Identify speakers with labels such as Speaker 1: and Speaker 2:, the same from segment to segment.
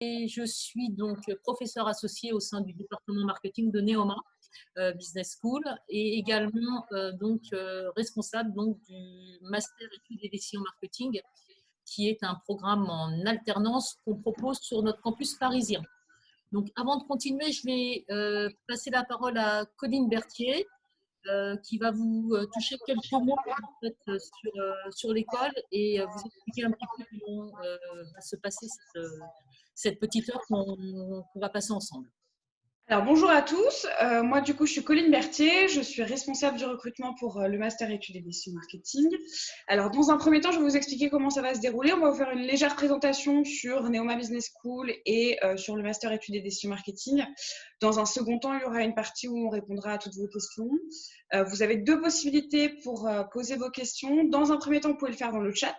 Speaker 1: Et je suis donc professeure associée au sein du département marketing de Neoma Business School et également responsable donc, du master études et décisions marketing qui est un programme en alternance qu'on propose sur notre campus parisien. Donc avant de continuer, je vais passer la parole à Colline Berthier qui va vous toucher quelques mots en fait, sur l'école et vous expliquer un petit peu comment va se passer cette petite heure qu'on va passer ensemble.
Speaker 2: Alors bonjour à tous, moi du coup je suis Colline Berthier, je suis responsable du recrutement pour le Master études et décisions marketing. Alors dans un premier temps je vais vous expliquer comment ça va se dérouler, on va vous faire une légère présentation sur Neoma Business School et sur le Master études et décisions marketing. Dans un second temps il y aura une partie où on répondra à toutes vos questions. Vous avez deux possibilités pour poser vos questions. Dans un premier temps vous pouvez le faire dans le chat.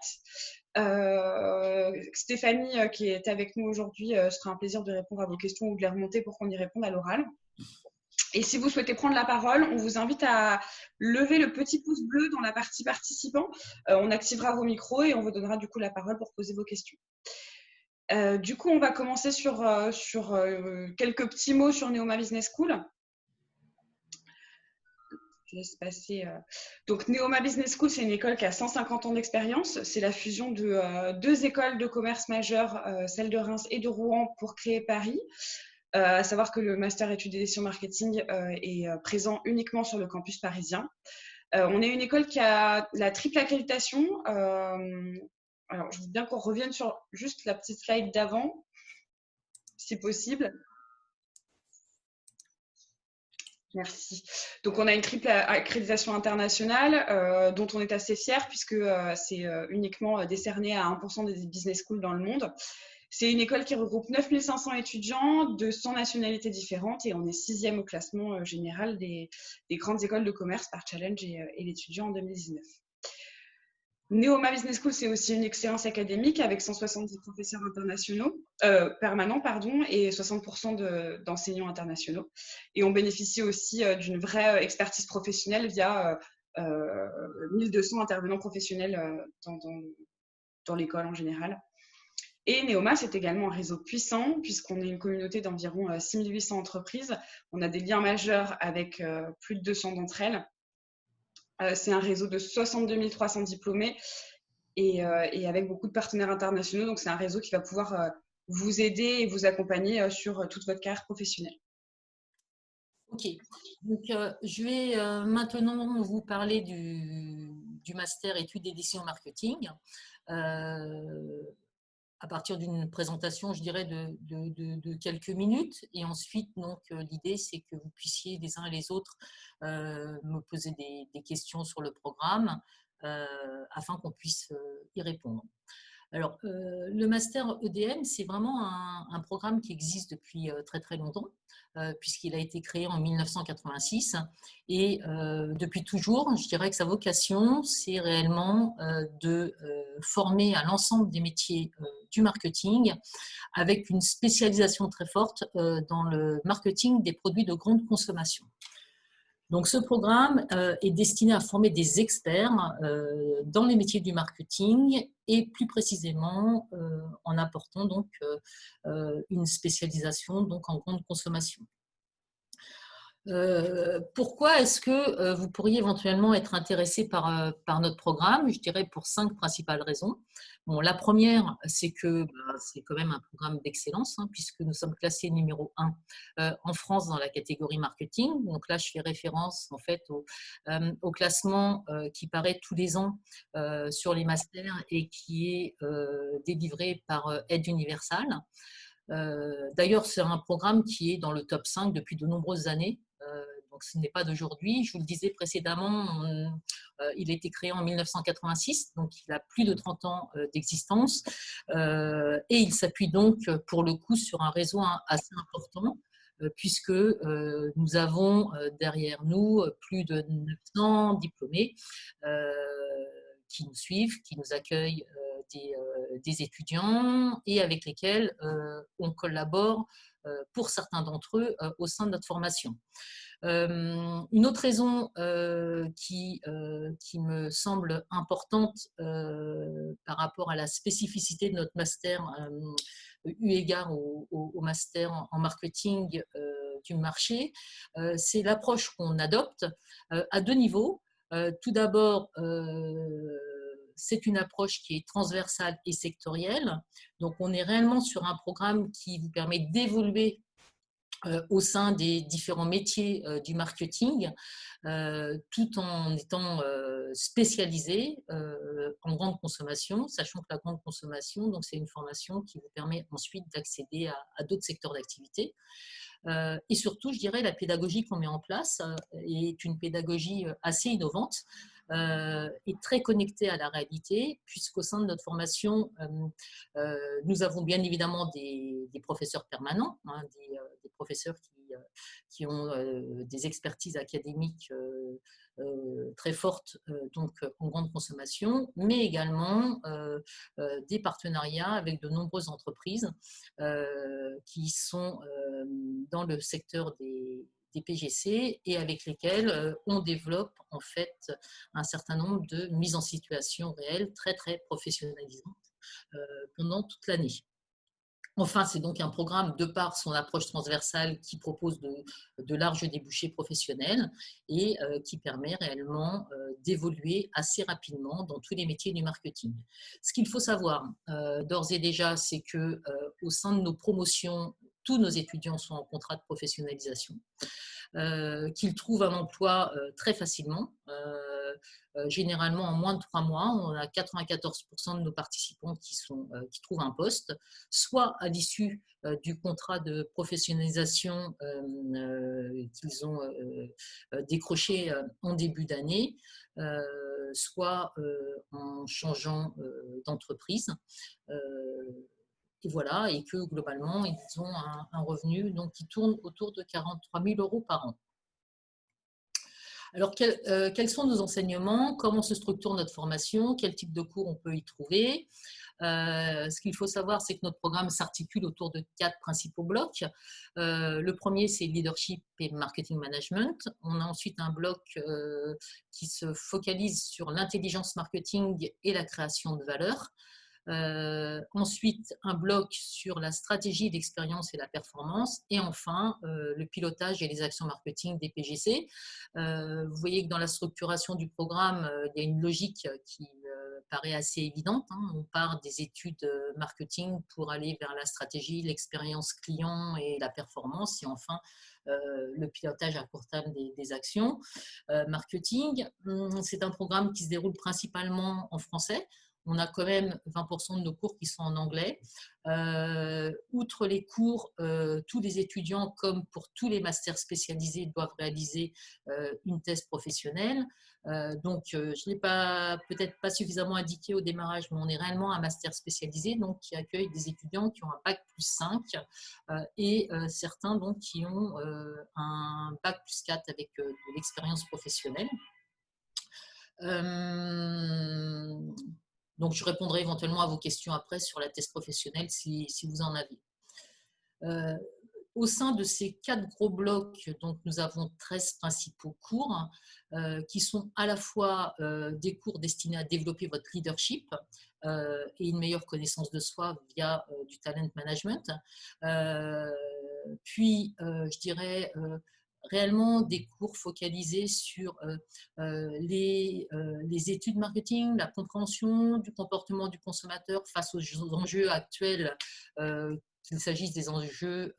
Speaker 2: Stéphanie, qui est avec nous aujourd'hui, sera un plaisir de répondre à vos questions ou de les remonter pour qu'on y réponde à l'oral. Et si vous souhaitez prendre la parole, on vous invite à lever le petit pouce bleu dans la partie participants. On activera vos micros et on vous donnera du coup la parole pour poser vos questions. Du coup, on va commencer sur quelques petits mots sur Neoma Business School. Je laisse passer. Donc, Neoma Business School, c'est une école qui a 150 ans d'expérience. C'est la fusion de deux écoles de commerce majeures, celle de Reims et de Rouen, pour créer Paris. À savoir que le Master études et décisions marketing est présent uniquement sur le campus parisien. On est une école qui a la triple accréditation. Alors, je veux bien qu'on revienne sur juste la petite slide d'avant, si possible. Merci. Donc, on a une triple accréditation internationale dont on est assez fier puisque c'est uniquement décerné à 1% des business schools dans le monde. C'est une école qui regroupe 9500 étudiants de 100 nationalités différentes et on est 6e au classement général des grandes écoles de commerce par Challenge et l'étudiant en 2019. Neoma Business School, c'est aussi une excellence académique avec 170 professeurs internationaux, permanents et 60% d'enseignants internationaux. Et on bénéficie aussi d'une vraie expertise professionnelle via 1200 intervenants professionnels dans l'école en général. Et Neoma, c'est également un réseau puissant puisqu'on est une communauté d'environ 6800 entreprises. On a des liens majeurs avec plus de 200 d'entre elles. C'est un réseau de 62 300 diplômés et avec beaucoup de partenaires internationaux. Donc, c'est un réseau qui va pouvoir vous aider et vous accompagner sur toute votre carrière professionnelle.
Speaker 1: Ok, donc je vais maintenant vous parler du master études et décisions marketing. À partir d'une présentation, je dirais, de quelques minutes. Et ensuite, donc, l'idée, c'est que vous puissiez les uns et les autres me poser des questions sur le programme afin qu'on puisse y répondre. Alors, le master EDM, c'est vraiment un programme qui existe depuis très très longtemps, puisqu'il a été créé en 1986. Et depuis toujours, je dirais que sa vocation, c'est réellement de former à l'ensemble des métiers du marketing, avec une spécialisation très forte dans le marketing des produits de grande consommation. Donc, ce programme est destiné à former des experts dans les métiers du marketing et plus précisément en apportant donc une spécialisation donc en grande consommation. Pourquoi est-ce que vous pourriez éventuellement être intéressé par notre programme? Je dirais pour 5 principales raisons. Bon, la première, c'est que c'est quand même un programme d'excellence, hein, puisque nous sommes classés numéro 1 en France dans la catégorie marketing. Donc là, je fais référence en fait au classement qui paraît tous les ans sur les masters et qui est délivré par Aide Universal. D'ailleurs, c'est un programme qui est dans le top 5 depuis de nombreuses années. Donc, ce n'est pas d'aujourd'hui. Je vous le disais précédemment, il a été créé en 1986, donc il a plus de 30 ans d'existence. Et il s'appuie donc, pour le coup, sur un réseau assez important, puisque nous avons derrière nous plus de 900 diplômés qui nous suivent, qui nous accueillent des étudiants et avec lesquels on collabore pour certains d'entre eux au sein de notre formation. Une autre raison qui me semble importante par rapport à la spécificité de notre master eu égard au master en marketing du marché. C'est l'approche qu'on adopte à deux niveaux. Tout d'abord, c'est une approche qui est transversale et sectorielle. Donc, on est réellement sur un programme qui vous permet d'évoluer au sein des différents métiers du marketing, tout en étant spécialisé en grande consommation, sachant que la grande consommation, donc c'est une formation qui vous permet ensuite d'accéder à d'autres secteurs d'activité. Et surtout, je dirais, la pédagogie qu'on met en place est une pédagogie assez innovante et très connectée à la réalité, puisqu'au sein de notre formation, nous avons bien évidemment des professeurs permanents, hein, des professeurs qui ont des expertises académiques très fortes, donc en grande consommation, mais également des partenariats avec de nombreuses entreprises qui sont dans le secteur des PGC et avec lesquels on développe en fait un certain nombre de mises en situation réelles très très professionnalisantes pendant toute l'année. Enfin, c'est donc un programme de par son approche transversale qui propose de larges débouchés professionnels et qui permet réellement d'évoluer assez rapidement dans tous les métiers du marketing. Ce qu'il faut savoir d'ores et déjà, c'est que au sein de nos promotions, tous nos étudiants sont en contrat de professionnalisation, qu'ils trouvent un emploi très facilement. Généralement, en moins de 3 mois, on a 94% de nos participants qui trouvent un poste, soit à l'issue du contrat de professionnalisation qu'ils ont décroché en début d'année, soit en changeant d'entreprise. Et voilà, et que globalement, ils ont un revenu donc, qui tourne autour de 43 000 € par an. Alors, quels sont nos enseignements? Comment se structure notre formation? Quel type de cours on peut y trouver? Ce qu'il faut savoir, c'est que notre programme s'articule autour de 4 principaux blocs. Le premier, c'est leadership et marketing management. On a ensuite un bloc qui se focalise sur l'intelligence marketing et la création de valeur. Ensuite, un bloc sur la stratégie d'expérience et la performance. Et enfin, le pilotage et les actions marketing des PGC. Vous voyez que dans la structuration du programme, il y a une logique qui paraît assez évidente. Hein. On part des études marketing pour aller vers la stratégie, l'expérience client et la performance. Et enfin, le pilotage à court terme des actions marketing. C'est un programme qui se déroule principalement en français. On a quand même 20% de nos cours qui sont en anglais. Outre les cours, tous les étudiants, comme pour tous les masters spécialisés, doivent réaliser une thèse professionnelle. Donc, je ne l'ai peut-être pas suffisamment indiqué au démarrage, mais on est réellement un master spécialisé donc, qui accueille des étudiants qui ont un bac plus 5 et certains donc, qui ont un bac plus 4 avec de l'expérience professionnelle. Donc, je répondrai éventuellement à vos questions après sur la thèse professionnelle si vous en avez. Au sein de ces 4 gros blocs, donc, nous avons 13 principaux cours qui sont à la fois des cours destinés à développer votre leadership et une meilleure connaissance de soi via du talent management. Puis, je dirais réellement des cours focalisés sur les études marketing, la compréhension du comportement du consommateur face aux enjeux actuels, qu'il s'agisse des enjeux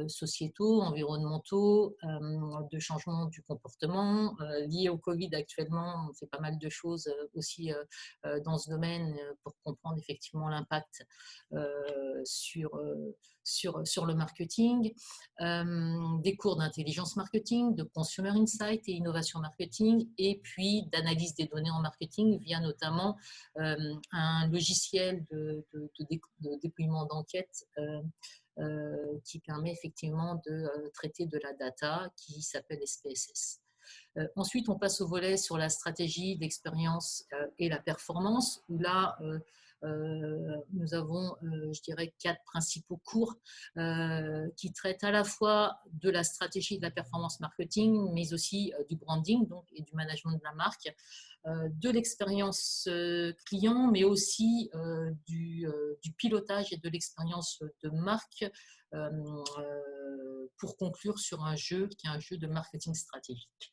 Speaker 1: sociétaux, environnementaux, de changement du comportement. Liés au Covid actuellement, on fait pas mal de choses aussi dans ce domaine pour comprendre effectivement l'impact sur le marketing, des cours d'intelligence marketing, de consumer insight et innovation marketing, et puis d'analyse des données en marketing via notamment un logiciel de dépouillement d'enquête qui permet effectivement de traiter de la data qui s'appelle SPSS. Ensuite, on passe au volet sur la stratégie, l'expérience et la performance, où là, Nous avons, je dirais, 4 principaux cours qui traitent à la fois de la stratégie de la performance marketing, mais aussi du branding donc, et du management de la marque, de l'expérience client, mais aussi du pilotage et de l'expérience de marque pour conclure sur un jeu qui est un jeu de marketing stratégique.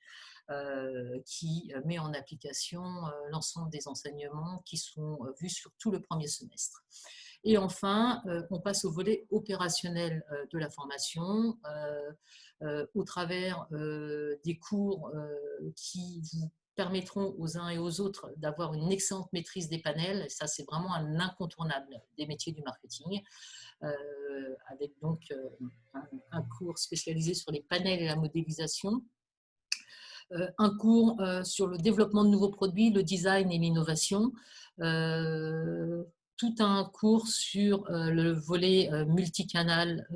Speaker 1: Qui met en application l'ensemble des enseignements qui sont vus sur tout le premier semestre. Et enfin, on passe au volet opérationnel de la formation au travers des cours qui vous permettront aux uns et aux autres d'avoir une excellente maîtrise des panels. Et ça, c'est vraiment un incontournable des métiers du marketing, avec donc un cours spécialisé sur les panels et la modélisation, un cours sur le développement de nouveaux produits, le design et l'innovation, tout un cours sur le volet multicanal,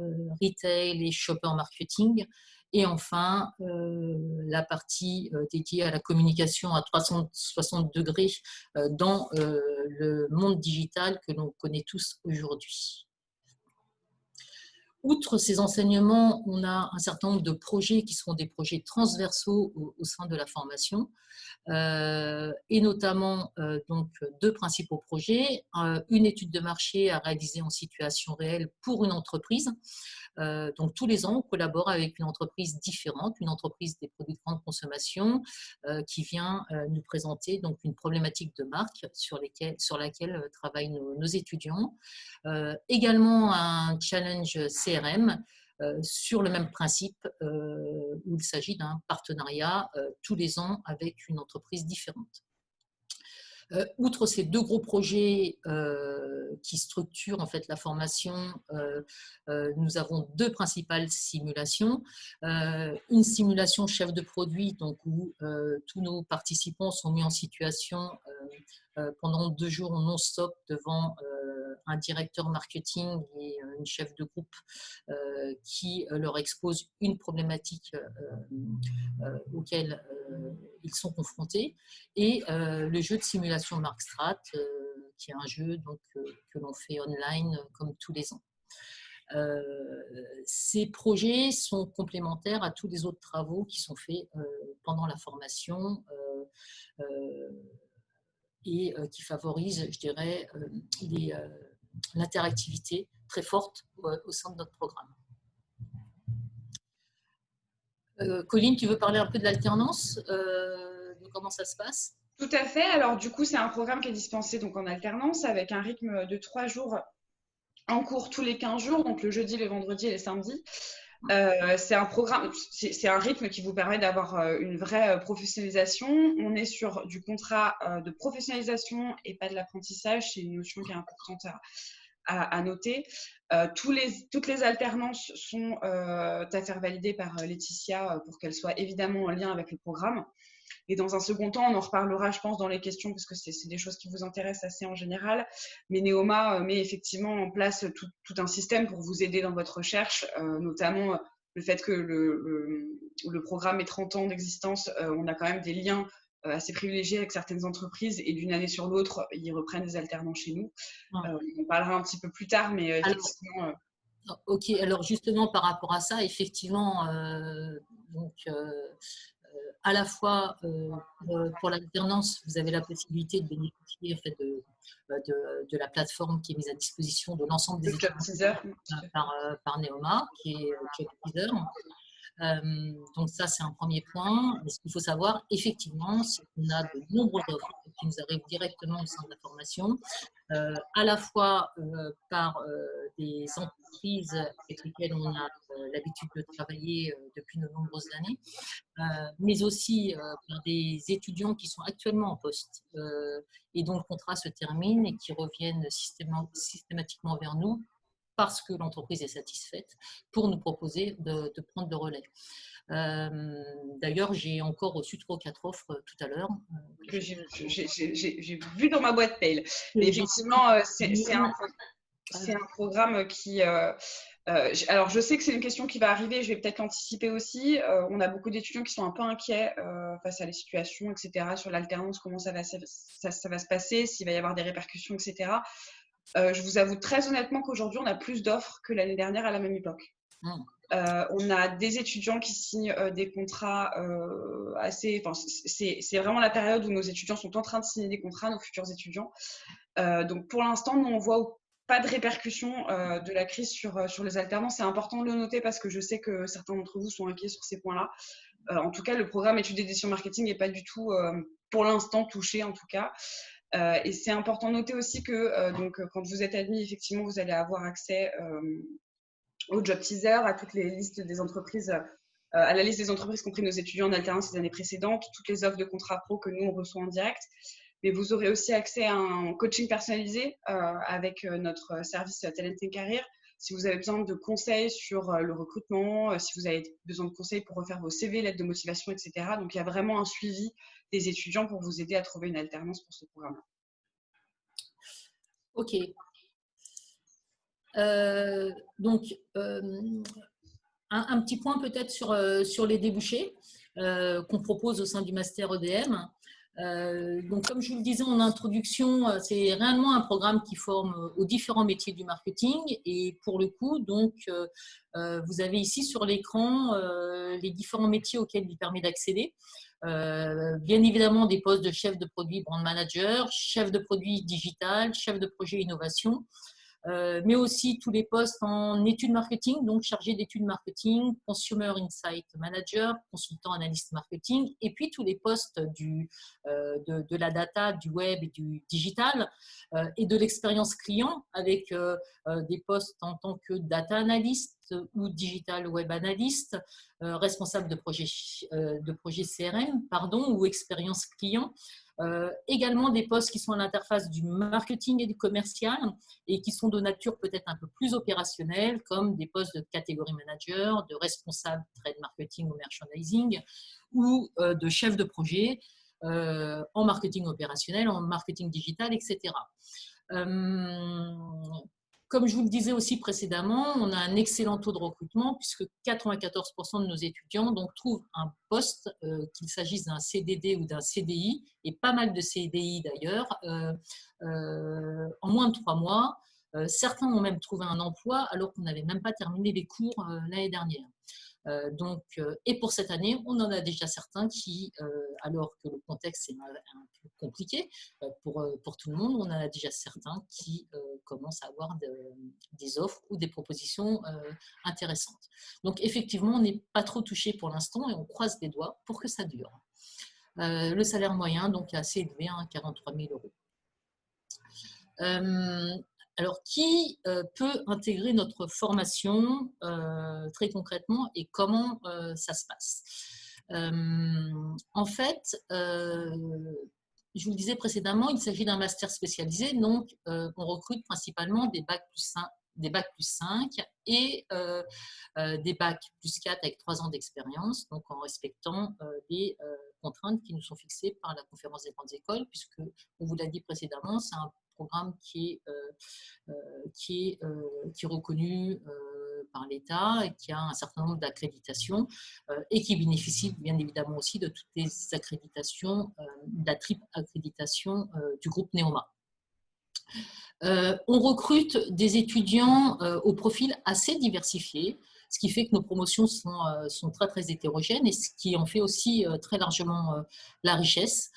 Speaker 1: retail et shopper marketing, et enfin la partie dédiée à la communication à 360 degrés dans le monde digital que l'on connaît tous aujourd'hui. Outre ces enseignements, on a un certain nombre de projets qui seront des projets transversaux au sein de la formation, et notamment donc 2 principaux projets. Une étude de marché à réaliser en situation réelle pour une entreprise. Donc tous les ans, on collabore avec une entreprise différente, une entreprise des produits de grande consommation qui vient nous présenter donc une problématique de marque sur laquelle travaillent nos étudiants. Également un challenge CRM sur le même principe où il s'agit d'un partenariat tous les ans avec une entreprise différente. Outre ces 2 gros projets qui structurent en fait la formation, nous avons 2 principales simulations. Une simulation chef de produit, donc où tous nos participants sont mis en situation pendant 2 jours non-stop devant un directeur marketing et une chef de groupe qui leur expose une problématique auquel ils sont confrontés, et le jeu de simulation Markstrat, qui est un jeu donc, que l'on fait online comme tous les ans. Ces projets sont complémentaires à tous les autres travaux qui sont faits pendant la formation et qui favorisent, je dirais, l'interactivité très forte au sein de notre programme. Colline, tu veux parler un peu de l'alternance, de comment ça se passe?
Speaker 2: Tout à fait. Alors, du coup, c'est un programme qui est dispensé donc, en alternance avec un rythme de 3 jours en cours tous les 15 jours, donc le jeudi, le vendredi et les samedis. C'est un rythme qui vous permet d'avoir une vraie professionnalisation. On est sur du contrat de professionnalisation et pas de l'apprentissage. C'est une notion qui est importante à noter. Toutes les alternances sont à faire valider par Laetitia pour qu'elles soient évidemment en lien avec le programme. Et dans un second temps, on en reparlera, je pense, dans les questions, parce que c'est des choses qui vous intéressent assez en général. Mais Neoma met effectivement en place tout un système pour vous aider dans votre recherche, notamment le fait que le programme ait 30 ans d'existence. On a quand même des liens assez privilégiés avec certaines entreprises, et d'une année sur l'autre, ils reprennent des alternants chez nous. On parlera un petit peu plus tard, mais effectivement…
Speaker 1: Ok, alors justement, par rapport à ça, effectivement, à la fois pour l'alternance, vous avez la possibilité de bénéficier en fait, de la plateforme qui est mise à disposition de l'ensemble des étudiants par Neoma, qui est Club Teaser. Donc ça, c'est un premier point. Et ce qu'il faut savoir, effectivement, c'est qu'on a de nombreuses offres qui nous arrivent directement au sein de la formation, à la fois par des entreprises avec lesquelles on a l'habitude de travailler depuis de nombreuses années, mais aussi par des étudiants qui sont actuellement en poste et dont le contrat se termine et qui reviennent systématiquement vers nous parce que l'entreprise est satisfaite, pour nous proposer de prendre le relais. D'ailleurs, j'ai encore reçu 3 ou 4 offres tout à l'heure.
Speaker 2: J'ai vu dans ma boîte mail. Effectivement, c'est un programme qui Alors, je sais que c'est une question qui va arriver, je vais peut-être l'anticiper aussi. On a beaucoup d'étudiants qui sont un peu inquiets face à les situations, etc., sur l'alternance, comment ça va se passer, s'il va y avoir des répercussions, etc. Je vous avoue très honnêtement qu'aujourd'hui, on a plus d'offres que l'année dernière à la même époque.
Speaker 1: Mmh.
Speaker 2: On a des étudiants qui signent des contrats assez. Enfin, c'est vraiment la période où nos étudiants sont en train de signer des contrats, nos futurs étudiants. Donc, pour l'instant, nous, on voit pas de répercussions de la crise sur les alternants. C'est important de le noter parce que je sais que certains d'entre vous sont inquiets sur ces points-là. En tout cas, le programme études édition marketing n'est pas du tout, pour l'instant, touché, en tout cas. Et c'est important de noter aussi que donc, quand vous êtes admis, effectivement, vous allez avoir accès au job teaser, à toutes les listes des entreprises, à la liste des entreprises qu'ont pris nos étudiants en alternance les années précédentes, toutes les offres de contrats pro que nous, on reçoit en direct. Mais vous aurez aussi accès à un coaching personnalisé avec notre service Talent & Career. Si vous avez besoin de conseils sur le recrutement, si vous avez besoin de conseils pour refaire vos CV, lettres de motivation, etc. Donc, il y a vraiment un suivi des étudiants pour vous aider à trouver une alternance pour ce programme-là.
Speaker 1: Ok. Donc, un petit point peut-être sur les débouchés qu'on propose au sein du Master EDM. Donc, comme je vous le disais en introduction, c'est réellement un programme qui forme aux différents métiers du marketing. Et pour le coup, donc, vous avez ici sur l'écran les différents métiers auxquels il permet d'accéder. Bien évidemment, des postes de chef de produit brand manager, chef de produit digital, chef de projet innovation. Mais aussi tous les postes en études marketing, donc chargé d'études marketing, consumer insight manager, consultant analyste marketing, et puis tous les postes de la data, du web et du digital, et de l'expérience client avec des postes en tant que data analyst ou digital web analyst, responsable de projet CRM, pardon, ou expérience client. Également des postes qui sont à l'interface du marketing et du commercial et qui sont de nature peut-être un peu plus opérationnelle, comme des postes de catégorie manager, de responsable trade marketing ou merchandising, ou de chef de projet en marketing opérationnel, en marketing digital, etc. Comme je vous le disais aussi précédemment, on a un excellent taux de recrutement puisque 94% de nos étudiants donc, trouvent un poste, qu'il s'agisse d'un CDD ou d'un CDI, et pas mal de CDI d'ailleurs, en moins de 3 mois. Certains ont même trouvé un emploi alors qu'on n'avait même pas terminé les cours l'année dernière. Et pour cette année, on en a déjà certains qui, alors que le contexte est un peu compliqué pour tout le monde, on en a déjà certains qui commencent à avoir des offres ou des propositions intéressantes. Donc effectivement, on n'est pas trop touché pour l'instant et on croise les doigts pour que ça dure. Le salaire moyen donc, est assez élevé, 43 000 euros. Alors, qui peut intégrer notre formation très concrètement et comment ça se passe? En fait, je vous le disais précédemment, il s'agit d'un master spécialisé, donc on recrute principalement des bacs plus 5 et des bacs plus 4 avec 3 ans d'expérience, donc en respectant les contraintes qui nous sont fixées par la conférence des grandes écoles, puisque, on vous l'a dit précédemment, c'est un programme qui est reconnu par l'État et qui a un certain nombre d'accréditations et qui bénéficie bien évidemment aussi de toutes les accréditations, de la triple accréditation du groupe Neoma. On recrute des étudiants au profil assez diversifié, ce qui fait que nos promotions sont très, très hétérogènes et ce qui en fait aussi très largement la richesse.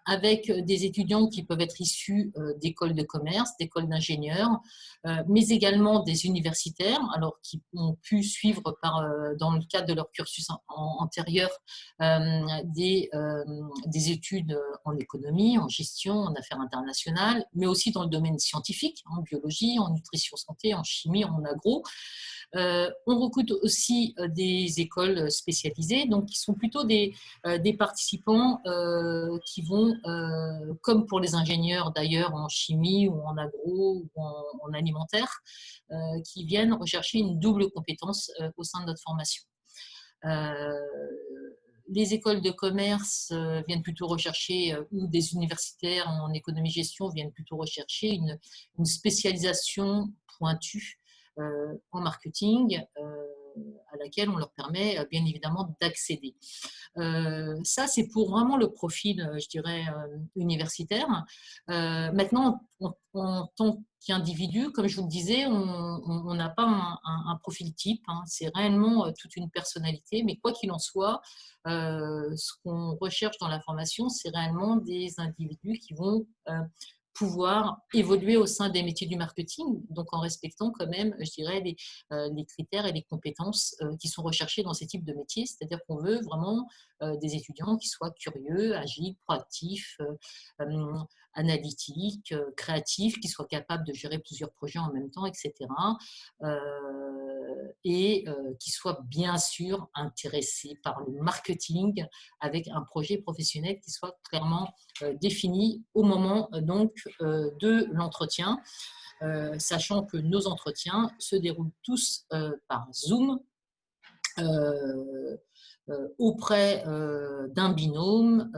Speaker 1: Avec des étudiants qui peuvent être issus d'écoles de commerce, d'écoles d'ingénieurs, mais également des universitaires, alors qui ont pu suivre dans le cadre de leur cursus antérieur des études en économie, en gestion, en affaires internationales, mais aussi dans le domaine scientifique, en biologie, en nutrition santé, en chimie, en agro. On recrute aussi des écoles spécialisées, donc qui sont plutôt des participants qui vont, comme pour les ingénieurs d'ailleurs en chimie ou en agro ou en alimentaire, qui viennent rechercher une double compétence au sein de notre formation. Les écoles de commerce viennent plutôt rechercher, ou des universitaires en économie-gestion viennent plutôt rechercher une spécialisation pointue en marketing à laquelle on leur permet bien évidemment d'accéder. Ça, c'est pour vraiment le profil, je dirais, universitaire. Maintenant, en tant qu'individu, comme je vous le disais, on n'a pas un profil type, hein. C'est réellement toute une personnalité, mais quoi qu'il en soit, ce qu'on recherche dans la formation, c'est réellement des individus qui vont pouvoir évoluer au sein des métiers du marketing, donc en respectant quand même, je dirais, les critères et les compétences qui sont recherchés dans ces types de métiers. C'est-à-dire qu'on veut vraiment des étudiants qui soient curieux, agiles, proactifs, analytiques, créatifs, qui soient capables de gérer plusieurs projets en même temps, etc. Et qui soient bien sûr intéressés par le marketing avec un projet professionnel qui soit clairement défini au moment donc de l'entretien, sachant que nos entretiens se déroulent tous par Zoom auprès d'un binôme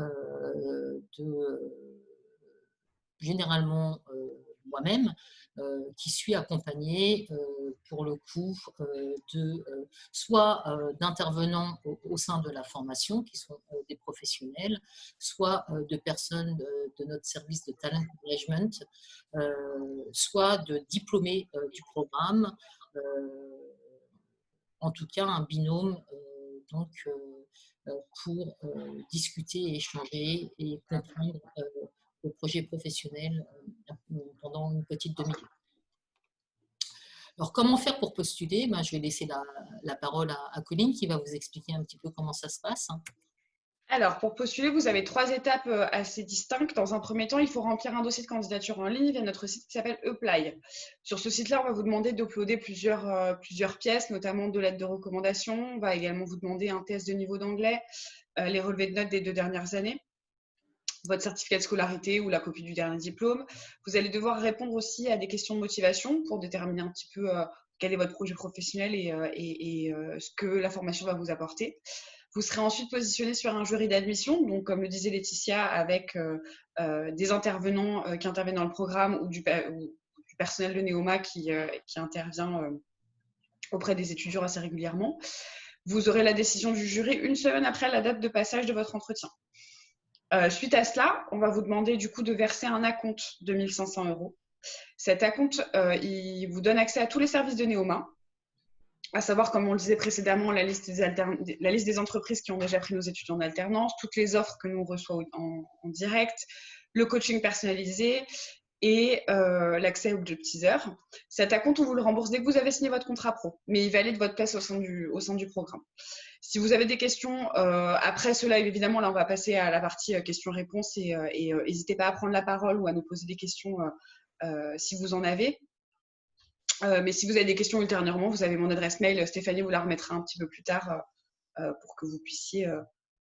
Speaker 1: généralement moi-même, qui suis accompagnée pour le coup soit d'intervenants au sein de la formation, qui sont des professionnels, soit de personnes de notre service de talent management, soit de diplômés du programme, en tout cas un binôme pour discuter, échanger et comprendre le projet professionnel pendant une petite demi-heure. Alors, comment faire pour postuler? Je vais laisser la parole à Colline qui va vous expliquer un petit peu comment ça se passe.
Speaker 2: Alors, pour postuler, vous avez 3 étapes assez distinctes. Dans un premier temps, il faut remplir un dossier de candidature en ligne via notre site qui s'appelle Apply. Sur ce site-là, on va vous demander d'uploader plusieurs pièces, notamment 2 lettres de recommandation. On va également vous demander un test de niveau d'anglais, les relevés de notes des 2 dernières années, votre certificat de scolarité ou la copie du dernier diplôme. Vous allez devoir répondre aussi à des questions de motivation pour déterminer un petit peu quel est votre projet professionnel et ce que la formation va vous apporter. Vous serez ensuite positionné sur un jury d'admission, donc comme le disait Laetitia, avec des intervenants qui interviennent dans le programme ou du personnel de Neoma qui intervient auprès des étudiants assez régulièrement. Vous aurez la décision du jury 1 semaine après la date de passage de votre entretien. Suite à cela, on va vous demander du coup de verser un acompte de 1 500 €. Cet acompte, il vous donne accès à tous les services de Neoma, à savoir, comme on le disait précédemment, la liste des entreprises qui ont déjà pris nos étudiants en alternance, toutes les offres que nous on reçoit en direct, le coaching personnalisé et l'accès au job teaser. Cet acompte, on vous le rembourse dès que vous avez signé votre contrat pro, mais il valide votre place au sein du programme. Si vous avez des questions, après cela, évidemment, là, on va passer à la partie questions-réponses et n'hésitez pas à prendre la parole ou à nous poser des questions si vous en avez. Mais si vous avez des questions ultérieurement, vous avez mon adresse mail. Stéphanie vous la remettra un petit peu plus tard pour que vous puissiez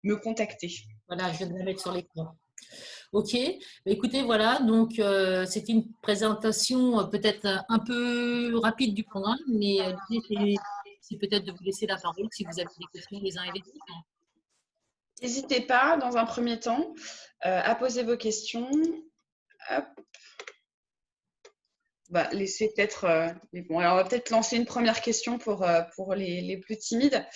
Speaker 2: me contacter.
Speaker 1: Voilà, je vais la mettre sur l'écran. Ok, écoutez, voilà, donc c'était une présentation peut-être un peu rapide du programme, mais l'idée c'est peut-être de vous laisser la parole si vous avez des questions les uns et les autres.
Speaker 2: N'hésitez pas, dans un premier temps, à poser vos questions. Hop. Laissez peut-être. Bon, alors on va peut-être lancer une première question pour les plus timides.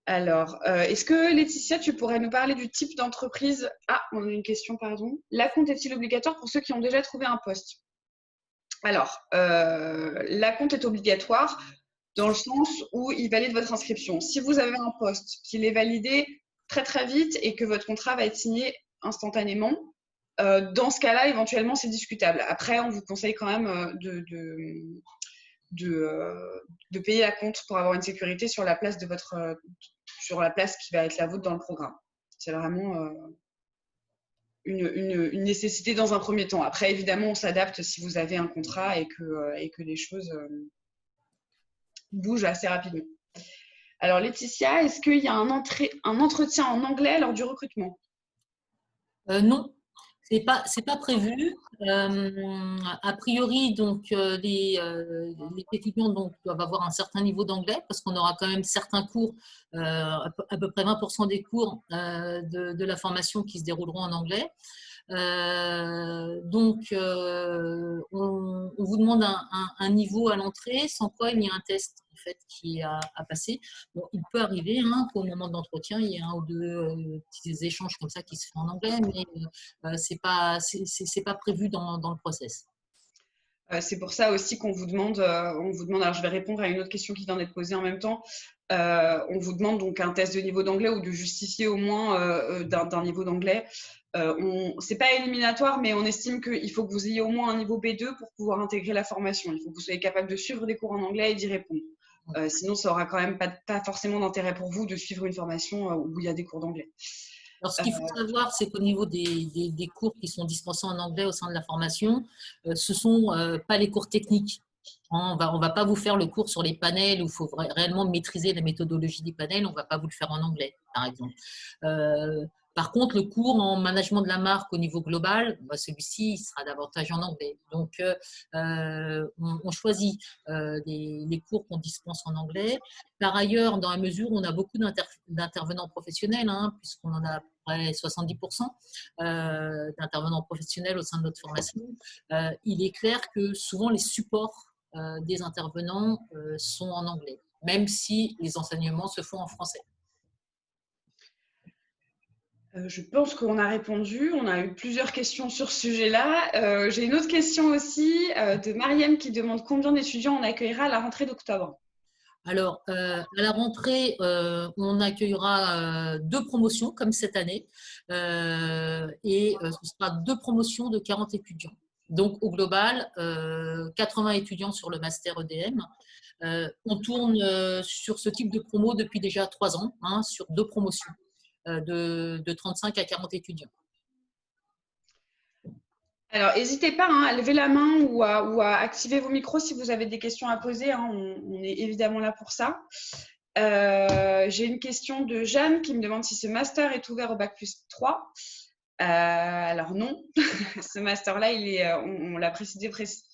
Speaker 2: Alors, est-ce que Laetitia, tu pourrais nous parler du type d'entreprise? Ah, on a une question, pardon. L'acompte est-il obligatoire pour ceux qui ont déjà trouvé un poste? Alors, l'acompte est obligatoire dans le sens où il valide votre inscription. Si vous avez un poste, qu'il est validé très très vite et que votre contrat va être signé instantanément, dans ce cas-là, éventuellement, c'est discutable. Après, on vous conseille quand même de payer l'acompte pour avoir une sécurité sur la place sur la place qui va être la vôtre dans le programme. C'est vraiment une nécessité dans un premier temps. Après, évidemment, on s'adapte si vous avez un contrat et que les choses bougent assez rapidement. Alors, Laetitia, est-ce qu'il y a un entretien en anglais lors du recrutement?
Speaker 1: Non. C'est pas prévu. A priori, donc les étudiants doivent avoir un certain niveau d'anglais parce qu'on aura quand même certains cours, à peu près 20% des cours de la formation qui se dérouleront en anglais. On vous demande un niveau à l'entrée, sans quoi il y a un test en fait, qui est à passer. Bon, il peut arriver qu'au moment de l'entretien, il y ait un ou deux petits échanges comme ça qui se font en anglais, mais c'est pas prévu dans le process.
Speaker 2: C'est pour ça aussi qu'on vous demande, alors je vais répondre à une autre question qui vient d'être posée en même temps. On vous demande donc un test de niveau d'anglais ou de justifier au moins d'un niveau d'anglais. C'est pas éliminatoire, mais on estime qu'il faut que vous ayez au moins un niveau B2 pour pouvoir intégrer la formation. Il faut que vous soyez capable de suivre des cours en anglais et d'y répondre. Sinon, ça aura quand même pas forcément d'intérêt pour vous de suivre une formation où il y a des cours d'anglais.
Speaker 1: Alors, ce qu'il faut savoir, c'est qu'au niveau des cours qui sont dispensés en anglais au sein de la formation, ce ne sont pas les cours techniques. On va pas vous faire le cours sur les panels où il faut réellement maîtriser la méthodologie des panels. On ne va pas vous le faire en anglais, par exemple. Par contre, le cours en management de la marque au niveau global, celui-ci il sera davantage en anglais. Donc, on choisit les cours qu'on dispense en anglais. Par ailleurs, dans la mesure où on a beaucoup d'intervenants professionnels, puisqu'on en a à peu près 70% d'intervenants professionnels au sein de notre formation, il est clair que souvent les supports des intervenants sont en anglais, même si les enseignements se font en français.
Speaker 2: Je pense qu'on a répondu. On a eu plusieurs questions sur ce sujet-là. J'ai une autre question aussi de Mariam qui demande combien d'étudiants on accueillera à la rentrée d'octobre.
Speaker 1: Alors, à la rentrée, on accueillera 2 promotions comme cette année et ce sera 2 promotions de 40 étudiants. Donc, au global, 80 étudiants sur le master EDM. On tourne sur ce type de promo depuis déjà 3 ans, sur 2 promotions de 35 à 40 étudiants.
Speaker 2: Alors, n'hésitez pas à lever la main ou à activer vos micros si vous avez des questions à poser. On est évidemment là pour ça. J'ai une question de Jeanne qui me demande si ce master est ouvert au Bac+3. Alors non, ce master-là, on l'a précisé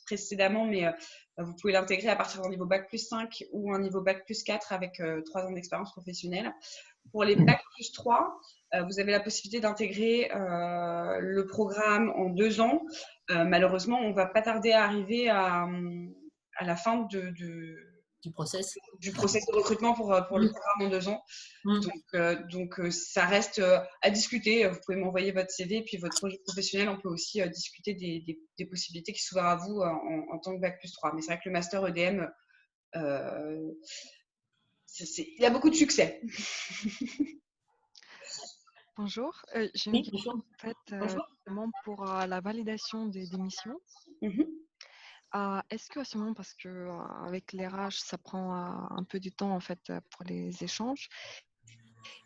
Speaker 2: précédemment, mais vous pouvez l'intégrer à partir d'un niveau Bac+5 ou un niveau Bac+4 avec 3 ans d'expérience professionnelle. Pour les Bac+3, vous avez la possibilité d'intégrer le programme en 2 ans. Malheureusement, on ne va pas tarder à arriver à la fin
Speaker 1: du process
Speaker 2: de recrutement pour le programme en 2 ans. Donc, ça reste à discuter. Vous pouvez m'envoyer votre CV et puis votre projet professionnel. On peut aussi discuter des possibilités qui s'ouvrent à vous en tant que Bac+3. Mais c'est vrai que le master EDM, il a beaucoup de succès.
Speaker 3: Bonjour, j'ai une question en fait, pour la validation des démissions. Est-ce qu'à ce moment, parce qu'avec les RH, ça prend un peu du temps en fait pour les échanges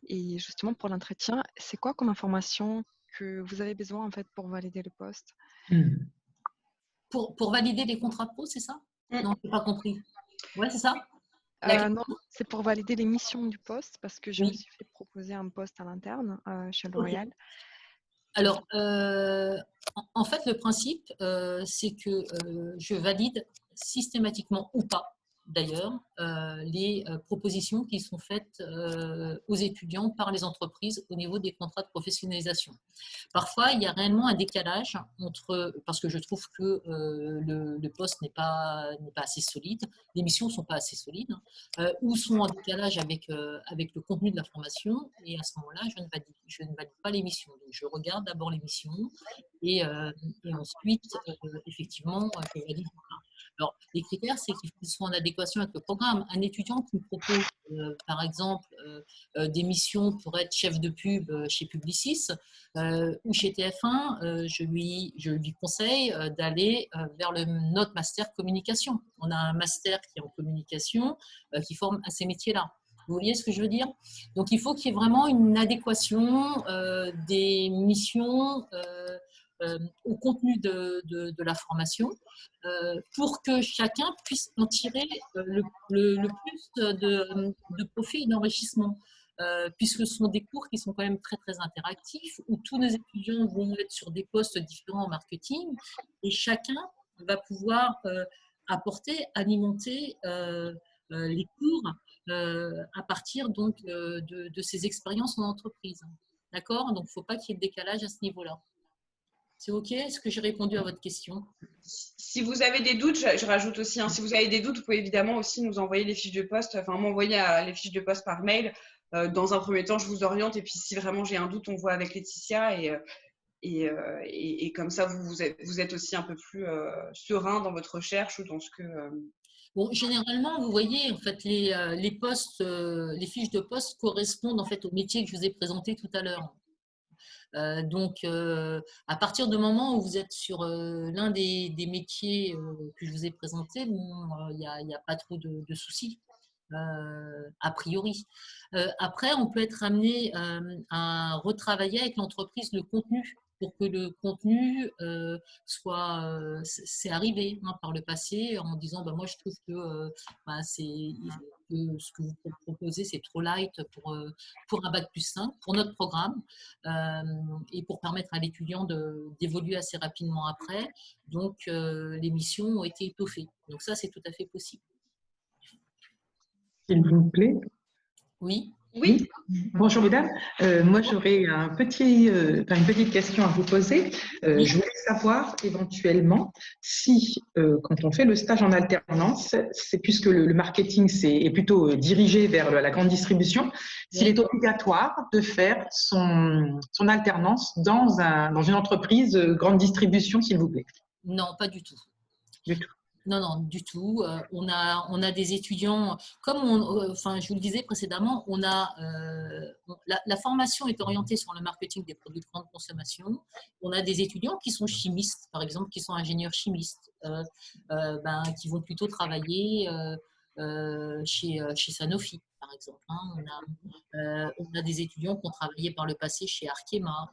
Speaker 3: et justement pour l'entretien, c'est quoi comme information que vous avez besoin en fait pour valider le poste?
Speaker 1: Pour valider les contrats pro, c'est ça? Non, je n'ai pas compris. Ouais, c'est ça?
Speaker 3: Non, c'est pour valider les missions du poste parce que je me suis fait proposer un poste à l'interne chez L'Oréal.
Speaker 1: Alors, en fait, le principe, c'est que je valide systématiquement ou pas, d'ailleurs, les propositions qui sont faites aux étudiants par les entreprises au niveau des contrats de professionnalisation. Parfois, il y a réellement un décalage parce que je trouve que le poste n'est pas assez solide, les missions ne sont pas assez solides, ou sont en décalage avec le contenu de la formation, et à ce moment-là, je ne valide pas les missions. Donc, je regarde d'abord les missions et ensuite, effectivement, je valide. Alors, les critères, c'est qu'ils soient en adéquation avec le programme. Un étudiant qui me propose, par exemple, des missions pour être chef de pub chez Publicis ou chez TF1, je lui conseille d'aller vers notre master communication. On a un master qui est en communication qui forme à ces métiers-là. Vous voyez ce que je veux dire? Donc, il faut qu'il y ait vraiment une adéquation des missions au contenu de la formation pour que chacun puisse en tirer le plus de profit et d'enrichissement. Puisque ce sont des cours qui sont quand même très, très interactifs, où tous nos étudiants vont être sur des postes différents en marketing, et chacun va pouvoir apporter, alimenter les cours à partir donc de ses expériences en entreprise. D'accord? Donc, il ne faut pas qu'il y ait de décalage à ce niveau-là. C'est OK? Est-ce que j'ai répondu à votre question?
Speaker 2: Si vous avez des doutes, je rajoute aussi, hein, si vous avez des doutes, vous pouvez évidemment aussi nous envoyer les fiches de poste, enfin m'envoyer les fiches de poste par mail. Dans un premier temps, je vous oriente et puis si vraiment j'ai un doute, on voit avec Laetitia et comme ça, vous êtes aussi un peu plus serein dans votre recherche ou dans ce que…
Speaker 1: Bon, généralement, vous voyez, en fait, les postes, les fiches de poste correspondent en fait au métier que je vous ai présenté tout à l'heure. Donc, à partir du moment où vous êtes sur l'un des métiers que je vous ai présentés, bon, il n'y a pas trop de soucis, a priori. Après, on peut être amené à retravailler avec l'entreprise le contenu pour que le contenu soit… c'est arrivé par le passé en disant bah, moi je trouve que, que ce que vous proposez c'est trop light pour un bac plus 5, pour notre programme et pour permettre à l'étudiant d'évoluer assez rapidement après. Donc les missions ont été étoffées. Donc ça c'est tout à fait possible.
Speaker 4: S'il vous plaît.
Speaker 1: Oui.
Speaker 2: Oui.
Speaker 4: Bonjour mesdames, moi j'aurais une petite question à vous poser. Je voulais savoir éventuellement si quand on fait le stage en alternance, c'est puisque le marketing est plutôt dirigé vers la grande distribution, s'il est obligatoire de faire son alternance dans une entreprise grande distribution, s'il vous plaît.
Speaker 1: Non, pas du tout.
Speaker 4: Du tout.
Speaker 1: Non, non, du tout. On a des étudiants, comme je vous le disais précédemment, la formation est orientée sur le marketing des produits de grande consommation. On a des étudiants qui sont chimistes, par exemple, qui sont ingénieurs chimistes, qui vont plutôt travailler chez Sanofi, par exemple. On a des étudiants qui ont travaillé par le passé chez Arkema.